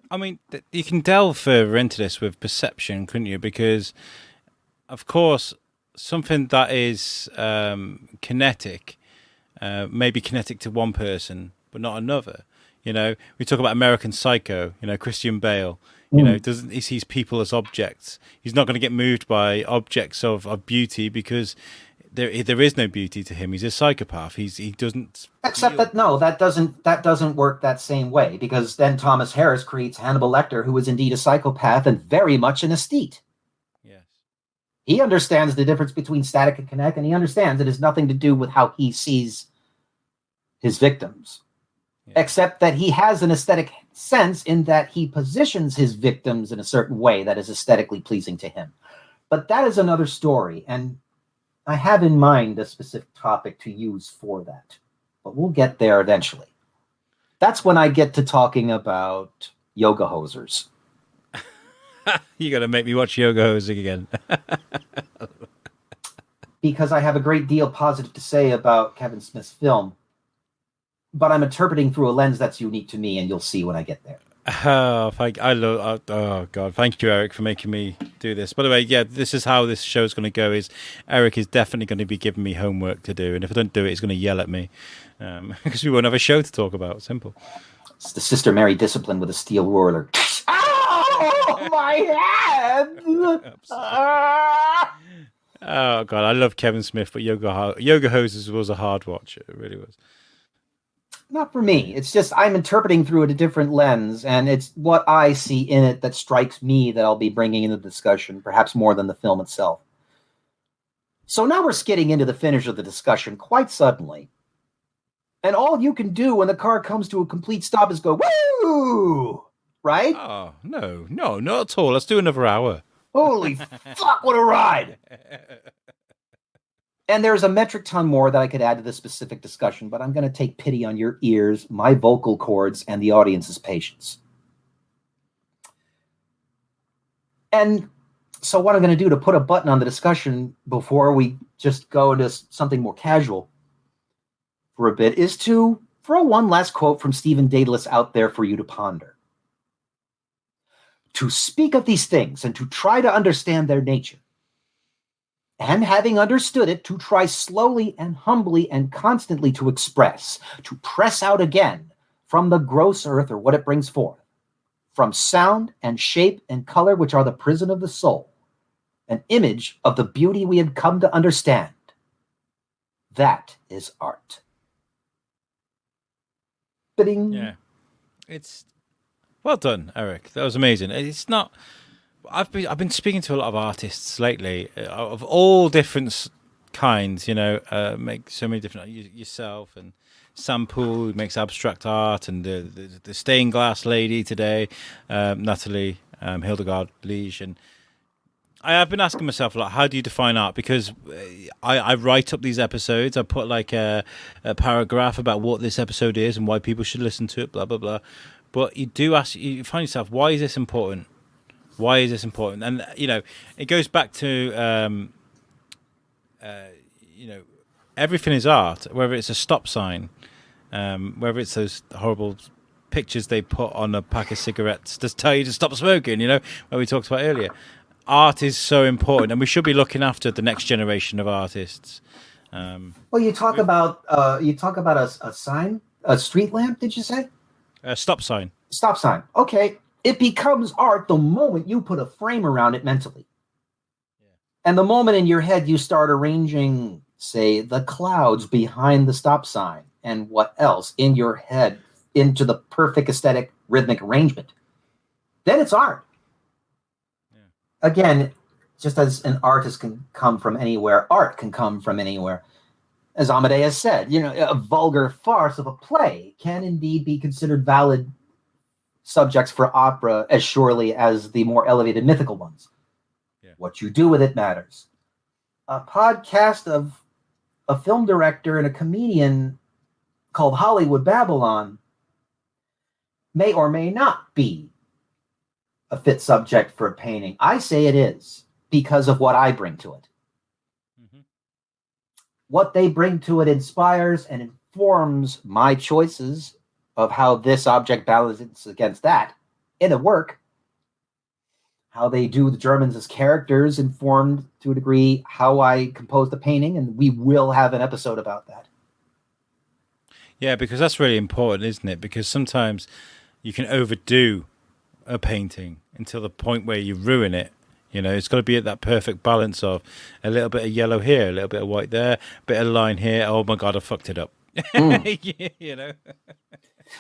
I mean, you can delve further into this with perception, couldn't you? Because, of course, something that is kinetic may be kinetic to one person, but not another. You know, we talk about American Psycho, you know, Christian Bale, you know, he sees people as objects. He's not going to get moved by objects of beauty because there is no beauty to him. He's a psychopath. He doesn't. Except that no, that doesn't work that same way, because then Thomas Harris creates Hannibal Lecter, who is indeed a psychopath and very much an aesthete. Yes, he understands the difference between static and kinetic, and he understands it has nothing to do with how he sees his victims. Yeah. Except that he has an aesthetic sense in that he positions his victims in a certain way that is aesthetically pleasing to him. But that is another story, and I have in mind a specific topic to use for that. But we'll get there eventually. That's when I get to talking about yoga hosers. You got to make me watch yoga hosing again. Because I have a great deal positive to say about Kevin Smith's film, but I'm interpreting through a lens that's unique to me, and you'll see when I get there. Oh God, thank you, Eric, for making me do this. By the way, yeah, this is how this show's going to go. Is Eric is definitely going to be giving me homework to do, and if I don't do it, he's going to yell at me because we won't have a show to talk about. Simple. It's the Sister Mary discipline with a steel ruler. Oh, my head! Oh God, I love Kevin Smith, but Yoga Hoses was a hard watch. It really was. Not for me. It's just I'm interpreting through it a different lens, and it's what I see in it that strikes me that I'll be bringing into the discussion, perhaps more than the film itself. So now we're skidding into the finish of the discussion quite suddenly. And all you can do when the car comes to a complete stop is go, woo! Right? Oh, no, not at all. Let's do another hour. Holy fuck, what a ride! And there's a metric ton more that I could add to this specific discussion, but I'm going to take pity on your ears, my vocal cords, and the audience's patience. And so what I'm going to do to put a button on the discussion before we just go into something more casual for a bit is to throw one last quote from Stephen Daedalus out there for you to ponder. To speak of these things and to try to understand their nature, and having understood it, to try slowly and humbly and constantly to express, to press out again from the gross earth or what it brings forth, from sound and shape and color which are the prison of the soul, an image of the beauty we have come to understand. That is art. Ba-ding. Yeah, it's well done, Eric. That was amazing. It's not. I've been speaking to a lot of artists lately of all different kinds. Make so many different yourself and Sam Poole, who makes abstract art, and the stained glass lady today, Natalie Hildegard Liege, and I have been asking myself, like, how do you define art? Because I write up these episodes. I put like a paragraph about what this episode is and why people should listen to it, blah blah blah. But you find yourself, why is this important? Why is this important? And it goes back to everything is art. Whether it's a stop sign, whether it's those horrible pictures they put on a pack of cigarettes to tell you to stop smoking. Where we talked about earlier. Art is so important, and we should be looking after the next generation of artists. Well, you talk about a sign, a street lamp. Did you say? A stop sign. Stop sign. Okay. It becomes art the moment you put a frame around it mentally. Yeah. And the moment in your head you start arranging, say, the clouds behind the stop sign and what else in your head into the perfect aesthetic rhythmic arrangement, then it's art. Yeah. Again, just as an artist can come from anywhere, art can come from anywhere. As Amadeus said, a vulgar farce of a play can indeed be considered valid subjects for opera as surely as the more elevated mythical ones. Yeah. What you do with it matters. A podcast of a film director and a comedian called Hollywood Babylon may or may not be a fit subject for a painting. I say it is because of what I bring to it. Mm-hmm. What they bring to it inspires and informs my choices of how this object balances against that in a work. How they do the Germans as characters informed to a degree how I compose the painting, and we will have an episode about that. Yeah, because that's really important, isn't it? Because sometimes you can overdo a painting until the point where you ruin it. It's got to be at that perfect balance of a little bit of yellow here, a little bit of white there, a bit of line here. Oh my God, I fucked it up.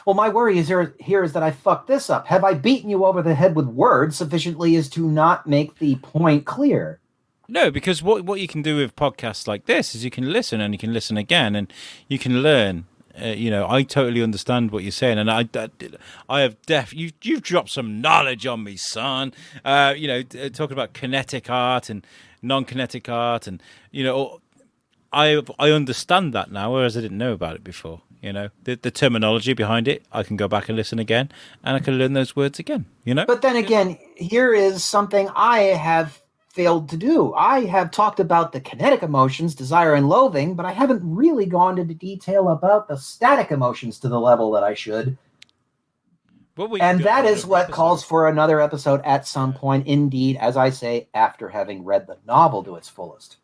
Well, my worry is here is that I fucked this up. Have I beaten you over the head with words sufficiently as to not make the point clear? No, because what you can do with podcasts like this is you can listen and you can listen again and you can learn. I totally understand what you're saying, and I have you've dropped some knowledge on me, son. Talking about kinetic art and non-kinetic art, and I understand that now, whereas I didn't know about it before. The terminology behind it, I can go back and listen again, and I can learn those words again. But then again, here is something I have failed to do. I have talked about the kinetic emotions, desire and loathing, but I haven't really gone into detail about the static emotions to the level that I should. And that is what calls for another episode at some point. Indeed, as I say, after having read the novel to its fullest.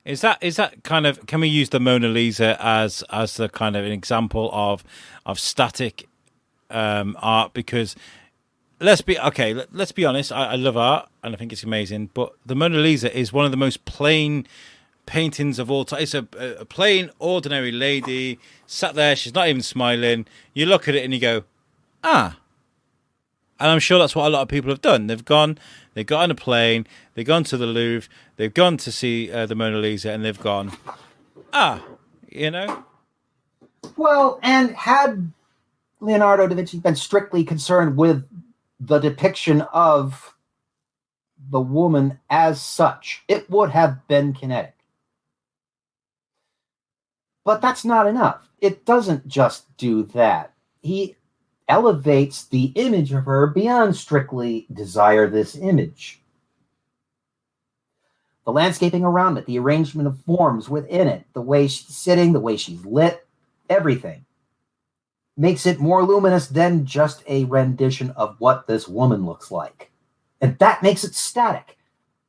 Is that kind of, can we use the Mona Lisa as the kind of an example of static art? Because let's be honest, I love art and I think it's amazing, but the Mona Lisa is one of the most plain paintings of all time. It's a plain, ordinary lady sat there. She's not even smiling. You look at it and you go, ah. And I'm sure that's what a lot of people have done. They've got on a plane, they've gone to the Louvre, they've gone to see the Mona Lisa, and they've gone, you know? Well, and had Leonardo da Vinci been strictly concerned with the depiction of the woman as such, it would have been kinetic. But that's not enough. It doesn't just do that. He elevates the image of her beyond strictly desire this image. The landscaping around it, the arrangement of forms within it, the way she's sitting, the way she's lit, everything makes it more luminous than just a rendition of what this woman looks like. And that makes it static.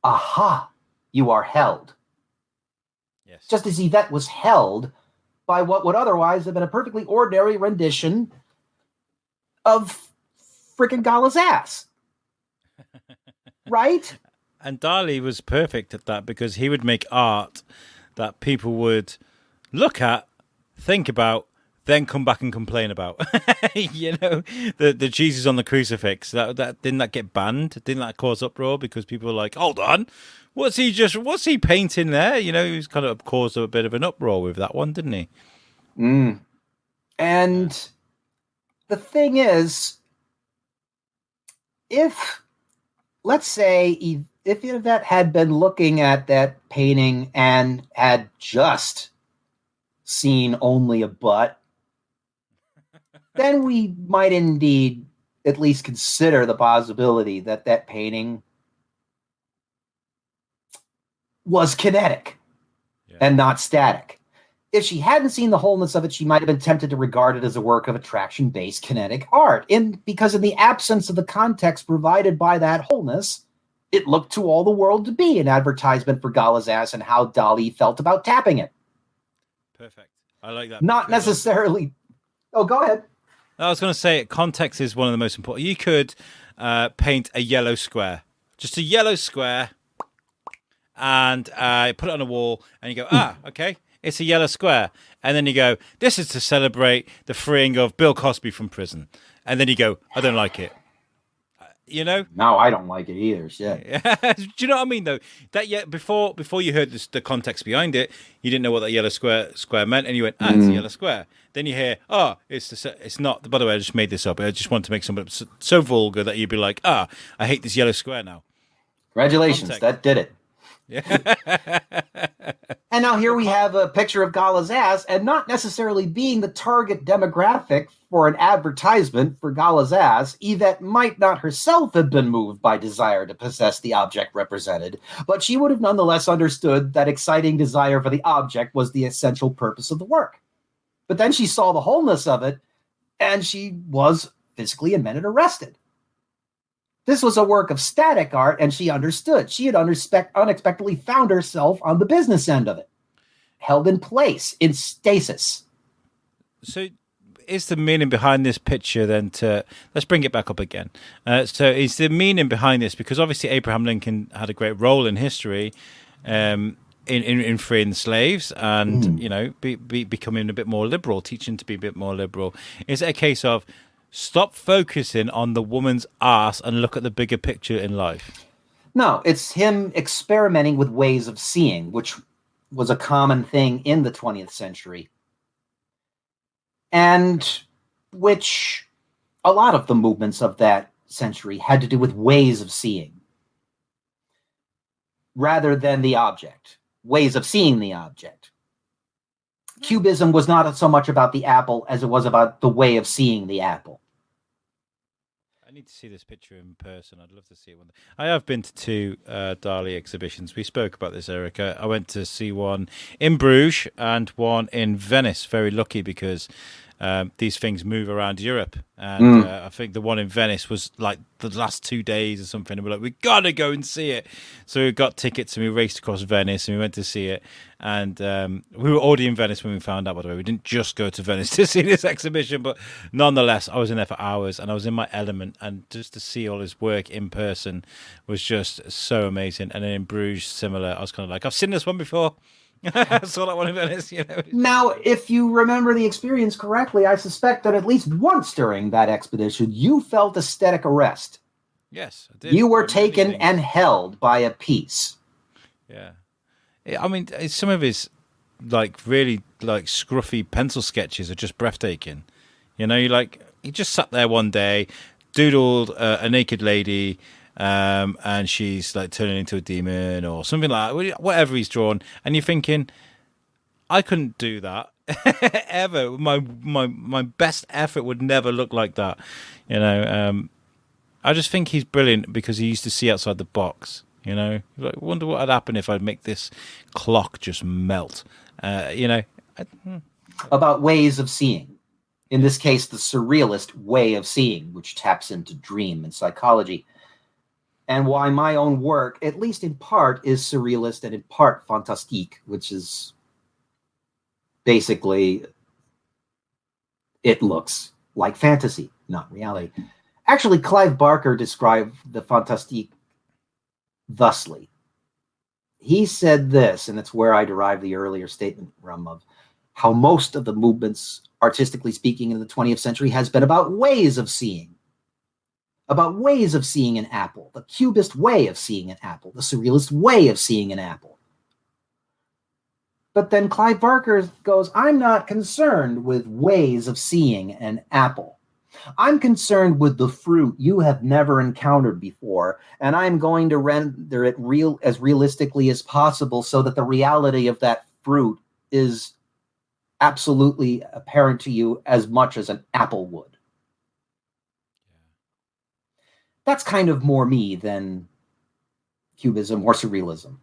Aha, you are held. Yes. Just as Yvette was held by what would otherwise have been a perfectly ordinary rendition of freaking Gala's ass. Right? And Dali was perfect at that because he would make art that people would look at, think about, then come back and complain about. You know, the Jesus on the crucifix, that didn't that get banned? Didn't that cause uproar because people were like, hold on, what's he painting there? You know, he was kind of caused a bit of an uproar with that one, didn't he? And the thing is, if, let's say, if Yvette had been looking at that painting and had just seen only a butt, then we might indeed at least consider the possibility that that painting was kinetic and not static. If she hadn't seen the wholeness of it, she might have been tempted to regard it as a work of attraction-based kinetic art. Because in the absence of the context provided by that wholeness, it looked to all the world to be an advertisement for Gala's ass and how Dali felt about tapping it. Perfect. I like that. Not necessarily... Oh, go ahead. I was going to say, context is one of the most important. You could paint a yellow square. Just a yellow square, and put it on a wall, and you go, okay. It's a yellow square. And then you go, this is to celebrate the freeing of Bill Cosby from prison. And then you go, I don't like it. You know? No, I don't like it either. Shit. Do you know what I mean, though? That before you heard the context behind it, you didn't know what that yellow square meant, and you went, it's a yellow square. Then you hear, it's not. By the way, I just made this up. I just want to make something so vulgar that you'd be like, I hate this yellow square now. Congratulations, Context. That did it. Yeah. And now here we have a picture of Gala's ass, and not necessarily being the target demographic for an advertisement for Gala's ass, Yvette might not herself have been moved by desire to possess the object represented, but she would have nonetheless understood that exciting desire for the object was the essential purpose of the work. But then she saw the wholeness of it, and she was physically and mentally arrested. This was a work of static art, and she understood. She had unexpectedly found herself on the business end of it, held in place, in stasis. So is the meaning behind this picture then let's bring it back up again. So is the meaning behind this, because obviously Abraham Lincoln had a great role in history in freeing the slaves and, becoming a bit more liberal, teaching to be a bit more liberal. Is it a case of stop focusing on the woman's ass and look at the bigger picture in life? No, it's him experimenting with ways of seeing, which was a common thing in the 20th century. And which a lot of the movements of that century had to do with ways of seeing. Rather than the object. Ways of seeing the object. Cubism was not so much about the apple as it was about the way of seeing the apple. I need to see this picture in person. I'd love to see one. I have been to two Dali exhibitions. We spoke about this, Eric. I went to see one in Bruges and one in Venice. Very lucky because these things move around Europe. And I think the one in Venice was like the last 2 days or something. And we're like, we got to go and see it. So we got tickets and we raced across Venice and we went to see it. And we were already in Venice when we found out, by the way. We didn't just go to Venice to see this exhibition, but nonetheless, I was in there for hours and I was in my element. And just to see all his work in person was just so amazing. And then in Bruges, similar, I was kind of like, I've seen this one before. I saw that one in Venice. Now, if you remember the experience correctly, I suspect that at least once during that expedition, you felt aesthetic arrest. Yes, I did. You were taken and held by a piece. Yeah. I mean, some of his like really like scruffy pencil sketches are just breathtaking. He just sat there one day, doodled a naked lady, and she's like turning into a demon or something like that, whatever he's drawn, and you're thinking, I couldn't do that ever. My best effort would never look like that. I just think he's brilliant because he used to see outside the box. Like, wonder what would happen if I'd make this clock just melt. About ways of seeing. In this case, the surrealist way of seeing, which taps into dream and psychology. And why my own work, at least in part, is surrealist and in part fantastique, which is basically, it looks like fantasy, not reality. Actually, Clive Barker described the fantastique thusly. He said this, and it's where I derived the earlier statement from, of how most of the movements, artistically speaking, in the 20th century has been about ways of seeing. About ways of seeing an apple, the cubist way of seeing an apple, the surrealist way of seeing an apple. But then Clive Barker goes, I'm not concerned with ways of seeing an apple. I'm concerned with the fruit you have never encountered before, and I'm going to render it as realistically as possible so that the reality of that fruit is absolutely apparent to you as much as an apple would. That's kind of more me than cubism or surrealism.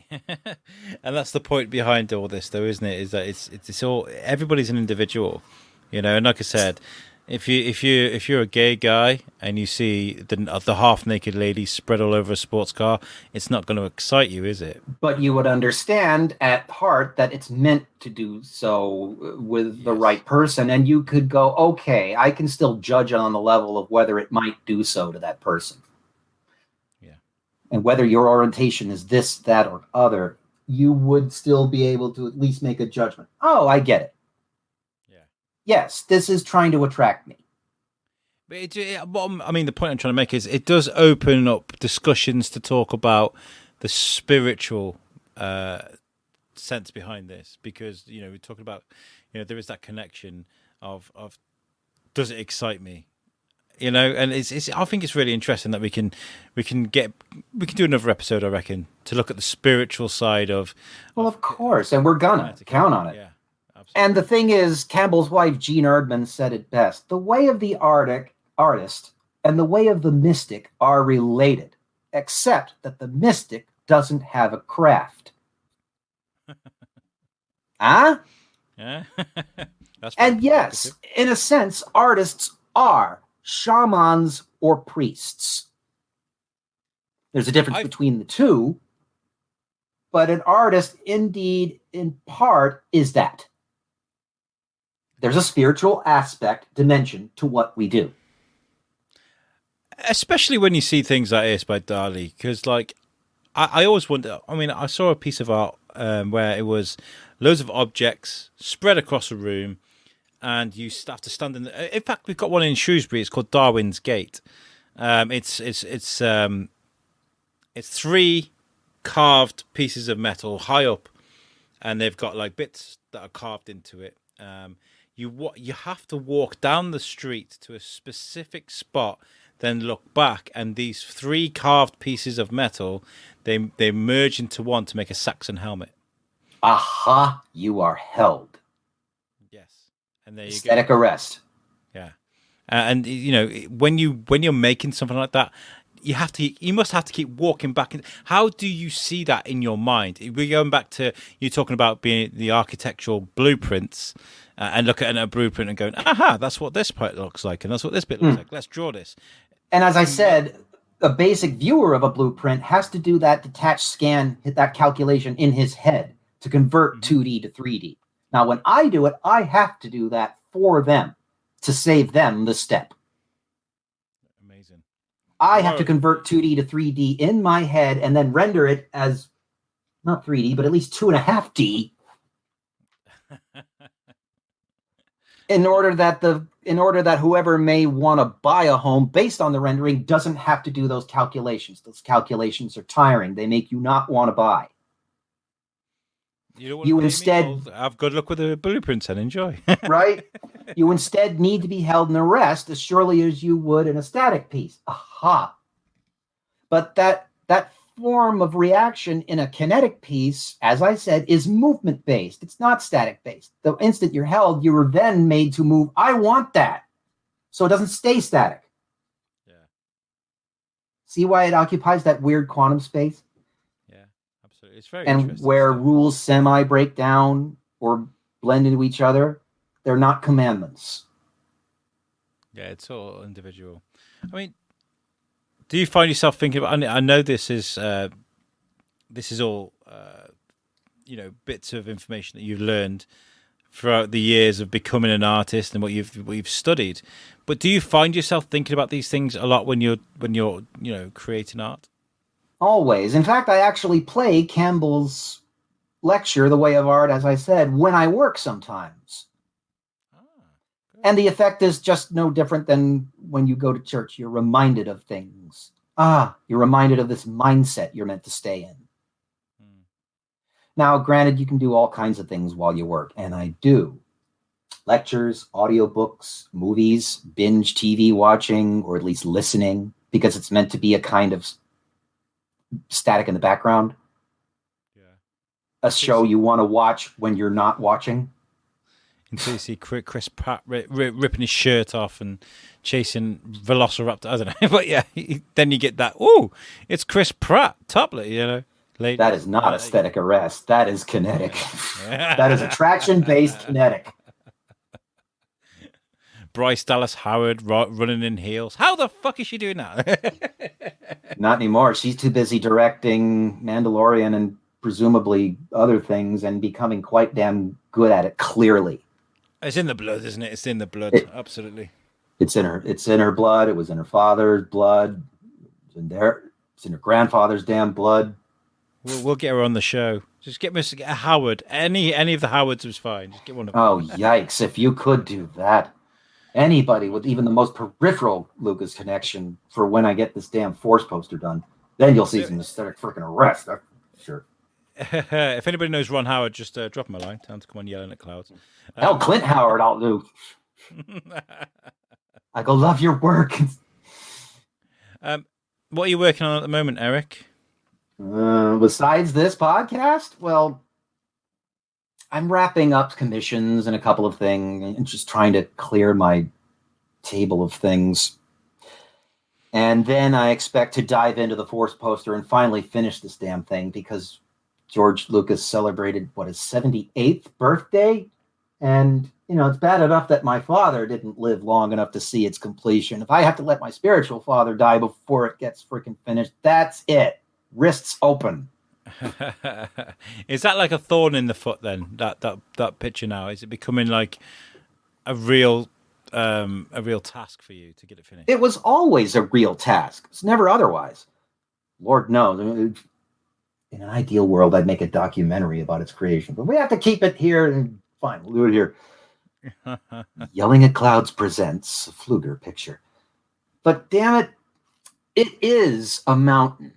And that's the point behind all this, though, isn't it? Is that it's all, everybody's an individual, and like I said, if you're a gay guy and you see the half naked lady spread all over a sports car, it's not going to excite you, is it? But you would understand at heart that it's meant to do so with the right person, and you could go, okay, I can still judge on the level of whether it might do so to that person. Yeah. And whether your orientation is this, that, or other, you would still be able to at least make a judgment. Oh, I get it. Yes, this is trying to attract me. But the point I'm trying to make is it does open up discussions to talk about the spiritual sense behind this, because we're talking about there is that connection of does it excite me, and it's I think it's really interesting that we can do another episode, I reckon, to look at the spiritual side of. Well, of course, and we're gonna count on it. Yeah. And the thing is, Campbell's wife, Jean Erdman, said it best. The way of the artist and the way of the mystic are related, except that the mystic doesn't have a craft. Huh? Yeah. And yes, in a sense, artists are shamans or priests. There's a difference between the two, but an artist, indeed, in part, is that. There's a spiritual aspect, dimension to what we do. Especially when you see things like this by Dali, because I always wonder, I saw a piece of art where it was loads of objects spread across a room, and you have to stand in fact, we've got one in Shrewsbury, it's called Darwin's Gate. It's 3 carved pieces of metal high up, and they've got bits that are carved into it. You have to walk down the street to a specific spot, then look back, and these 3 carved pieces of metal, they merge into one to make a Saxon helmet. Aha! You are held. Yes, and there you go. Aesthetic arrest. Yeah, and when you're making something like that, you must have to keep walking back. How do you see that in your mind? We're going back to you talking about being the architectural blueprints and look at a blueprint and going, aha, that's what this part looks like, and that's what this bit looks like. Let's draw this. And as I said, a basic viewer of a blueprint has to do that detached scan, hit that calculation in his head to convert 2D to 3D. Now, when I do it, I have to do that for them to save them the step. Amazing. I have to convert 2D to 3D in my head and then render it as not 3D, but at least 2.5D in order that whoever may want to buy a home based on the rendering doesn't have to do those calculations. Those calculations are tiring. They make you not want to buy. You instead have good luck with the blueprints and enjoy. Right? You instead need to be held in arrest as surely as you would in a static piece. Aha. But that form of reaction in a kinetic piece, as I said, is movement-based. It's not static-based. The instant you're held, you were then made to move. I want that. So it doesn't stay static. Yeah. See why it occupies that weird quantum space? Yeah, absolutely. It's very interesting. And where rules semi-break down or blend into each other, they're not commandments. Yeah, it's all individual. I mean, do you find yourself thinking about? I know this is all bits of information that you've learned throughout the years of becoming an artist and what you've studied. But do you find yourself thinking about these things a lot when you're creating art? Always. In fact, I actually play Campbell's lecture, The Way of Art, as I said, when I work sometimes. And the effect is just no different than when you go to church. You're reminded of things. You're reminded of this mindset you're meant to stay in. Now, granted, you can do all kinds of things while you work, and I do. Lectures, audiobooks, movies, binge TV watching, or at least listening, because it's meant to be a kind of static in the background. Yeah. A show you want to watch when you're not watching. Until you see Chris Pratt ripping his shirt off and chasing Velociraptor. I don't know. But yeah, then you get that, it's Chris Pratt, topless, ladies. That is not aesthetic arrest. That is kinetic. That is attraction-based kinetic. Bryce Dallas Howard running in heels. How the fuck is she doing that? Not anymore. She's too busy directing Mandalorian and presumably other things and becoming quite damn good at it, clearly. It's in the blood, isn't it? It's in the blood, absolutely. It's in her blood. It was in her father's blood. It's in her grandfather's damn blood. We'll get her on the show. Just get Mr. Howard. Any of the Howards was fine. Just get one of them. Oh, yikes. If you could do that. Anybody with even the most peripheral Lucas connection for when I get this damn Force poster done. Then you'll see some aesthetic freaking arrest. Sure. If anybody knows Ron Howard, just drop him a line. Tell him to come on Yelling at Clouds. Hell, Clint Howard, I'll do. I go, love your work. What are you working on at the moment, Eric? Besides this podcast, well, I'm wrapping up commissions and a couple of things and just trying to clear my table of things. And then I expect to dive into the Force poster and finally finish this damn thing because George Lucas celebrated, his 78th birthday? And, it's bad enough that my father didn't live long enough to see its completion. If I have to let my spiritual father die before it gets freaking finished, that's it. Wrists open. Is that like a thorn in the foot then, that picture now? Is it becoming like a real task for you to get it finished? It was always a real task. It's never otherwise. Lord knows. In an ideal world, I'd make a documentary about its creation, but we have to keep it here. And fine, we'll do it here. Yelling at Clouds presents a Pflueger picture. But damn it, it is a mountain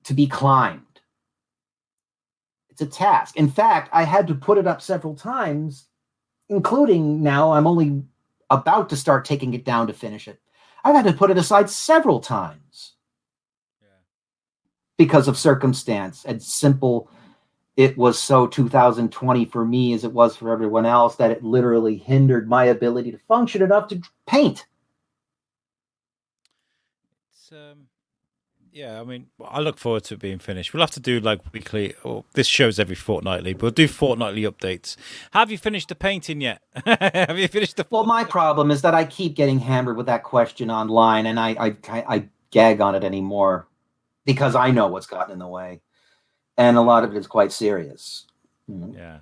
to be climbed. It's a task. In fact, I had to put it up several times, including now I'm only about to start taking it down to finish it. I've had to put it aside several times. Because of circumstance and simple, it was so 2020 for me as it was for everyone else that it literally hindered my ability to function enough to paint. Yeah, I mean, I look forward to it being finished. We'll have to do like weekly, or this show's every fortnightly, but we'll do fortnightly updates. Have you finished the painting yet? Have you finished the? Well, my problem is that I keep getting hammered with that question online, and I gag on it anymore because I know what's gotten in the way, and a lot of it is quite serious. Yeah.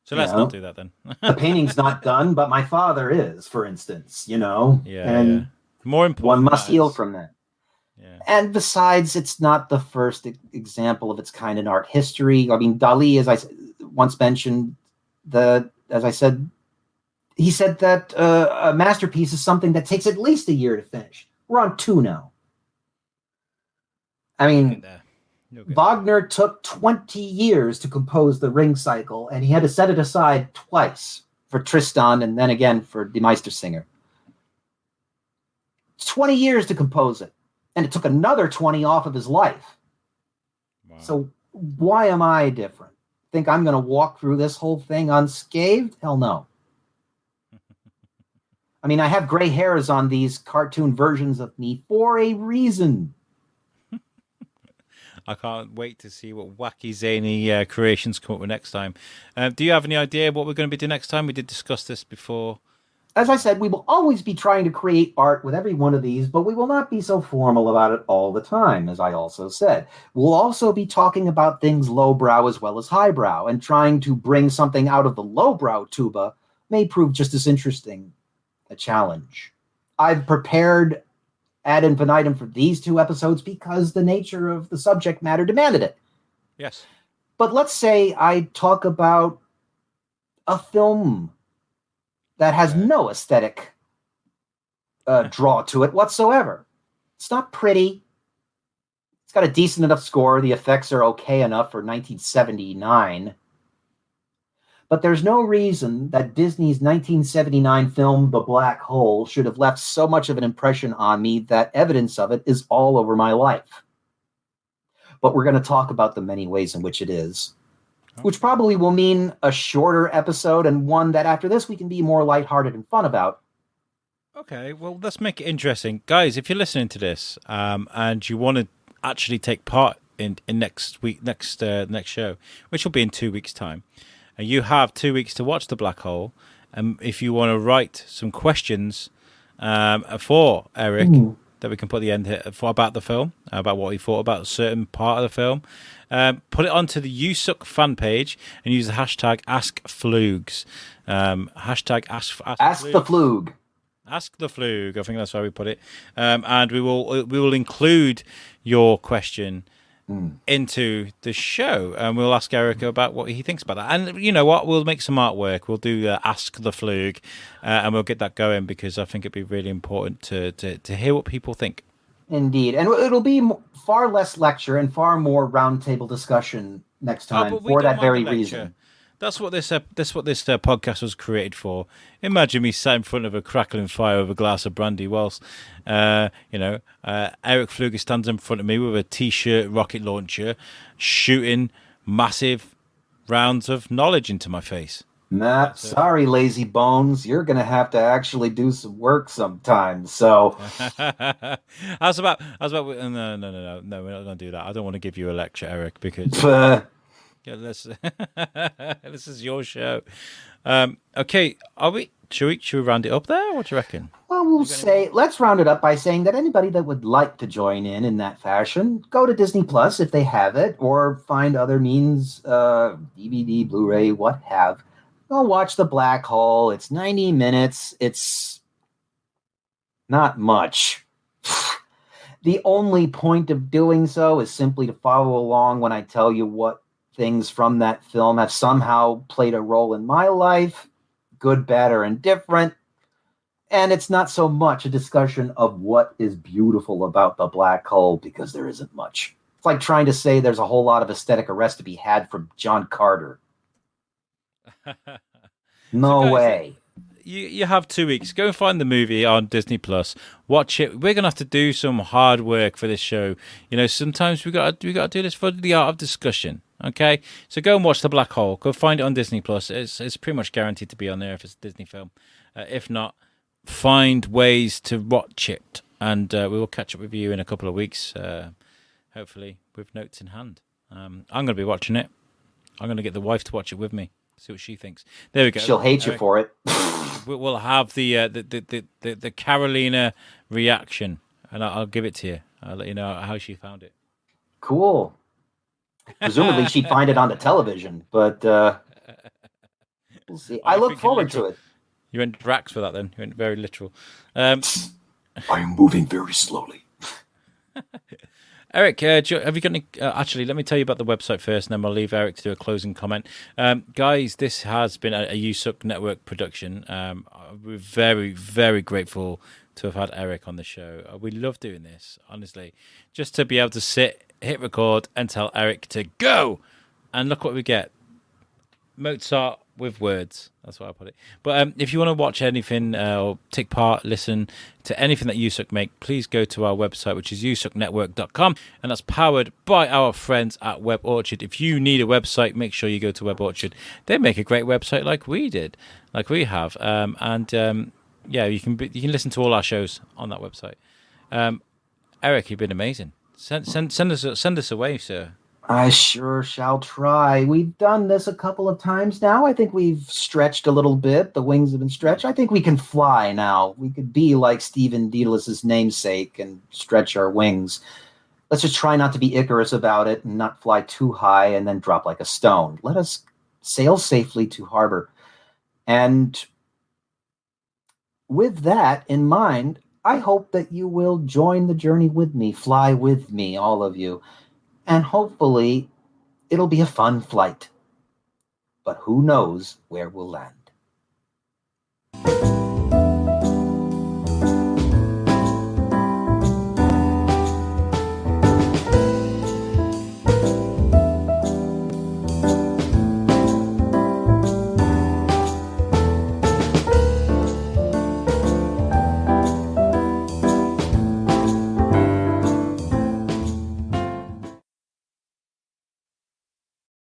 So let's not do that then. The painting's not done, but my father is, for instance. And more important, one must heal from that. Yeah. And besides, it's not the first example of its kind in art history. I mean, Dali, as I once mentioned, he said that a masterpiece is something that takes at least a year to finish. We're on 2 now. I mean, Wagner took 20 years to compose the Ring Cycle, and he had to set it aside twice for Tristan and then again for Die Meistersinger. 20 years to compose it, and it took another 20 off of his life. Wow. So why am I different? Think I'm going to walk through this whole thing unscathed? Hell no. I mean, I have gray hairs on these cartoon versions of me for a reason. I can't wait to see what wacky, zany creations come up with next time. Do you have any idea what we're going to be doing next time? We did discuss this before. As I said, we will always be trying to create art with every one of these, but we will not be so formal about it all the time, as I also said. We'll also be talking about things lowbrow as well as highbrow, and trying to bring something out of the lowbrow tuba may prove just as interesting a challenge. I've prepared ad infinitum for these 2 episodes because the nature of the subject matter demanded it. Yes. But let's say I talk about a film that has no aesthetic draw to it whatsoever. It's not pretty. It's got a decent enough score. The effects are okay enough for 1979. But there's no reason that Disney's 1979 film, The Black Hole, should have left so much of an impression on me that evidence of it is all over my life. But we're going to talk about the many ways in which it is, which probably will mean a shorter episode and one that after this we can be more lighthearted and fun about. Okay, well, let's make it interesting. Guys, if you're listening to this and you want to actually take part in next show, which will be in 2 weeks' time, and you have 2 weeks to watch The Black Hole, and if you want to write some questions for Eric that we can put at the end here about the film, about what he thought about a certain part of the film, put it onto the USUK fan page and use the hashtag #AskFluegs. Hashtag Ask the Pflueger. Ask the Pflueger. I think that's how we put it. And we will include your question into the show, and we'll ask Eric about what he thinks about that. And you know what? We'll make some artwork. We'll do Ask the Pflueger, and we'll get that going because I think it'd be really important to hear what people think. Indeed, and it'll be far less lecture and far more roundtable discussion next time for that very reason. That's what this podcast was created for. Imagine me sat in front of a crackling fire with a glass of brandy whilst, Erik Pflueger stands in front of me with a T-shirt rocket launcher, shooting massive rounds of knowledge into my face. Sorry, lazy bones. You're going to have to actually do some work sometime. So, how's about? No, we're not going to do that. I don't want to give you a lecture, Eric, because. Yeah, this is your show. Okay, should we round it up there? What do you reckon? Well, let's round it up by saying that anybody that would like to join in that fashion, go to Disney Plus if they have it, or find other means, DVD, Blu-ray, what have. Go watch The Black Hole. It's 90 minutes. It's not much. The only point of doing so is simply to follow along when I tell you what things from that film have somehow played a role in my life, good, bad, or indifferent. And it's not so much a discussion of what is beautiful about The Black Hole, because there isn't much. It's like trying to say there's a whole lot of aesthetic arrest to be had from John Carter. No way. You have 2 weeks. Go and find the movie on Disney Plus. Watch it. We're gonna have to do some hard work for this show. You know, sometimes we got to do this for the art of discussion. Okay, so go and watch The Black Hole. Go find it on Disney Plus. It's pretty much guaranteed to be on there if it's a Disney film. If not, find ways to watch it. and we will catch up with you in a couple of weeks, hopefully with notes in hand. I'm going to be watching it. I'm going to get the wife to watch it with me, see what she thinks. There we go. She'll hate you for it. We'll have the Carolina reaction, and I'll give it to you. I'll let you know how she found it. Cool. Presumably she'd find it on the television, but we'll see. I look forward to it. You went Drax for that then. You went very literal. I am moving very slowly. Erik, have you got any... actually, let me tell you about the website first, and then I'll leave Erik to do a closing comment. Guys, this has been a USUK Network production. We're very, very grateful to have had Erik on the show. We love doing this, honestly. Just to be able to sit, hit record, and tell Erik to go! And look what we get. Mozart with words. That's what I put it. But if you want to watch anything or take part, listen to anything that USUK make, please go to our website, which is usuknetwork.com, and that's powered by our friends at Web Orchard. If you need a website, make sure you go to Web Orchard. They make a great website like we have. Yeah, you can listen to all our shows on that website. Erik, you've been amazing. Send us away, sir. I sure shall try. We've done this a couple of times now. I think we've stretched a little bit. The wings have been stretched. I think we can fly now. We could be like Stephen Dedalus' namesake and stretch our wings. Let's just try not to be Icarus about it and not fly too high and then drop like a stone. Let us sail safely to harbor. And with that in mind, I hope that you will join the journey with me, fly with me, all of you. And hopefully it'll be a fun flight. But who knows where we'll land.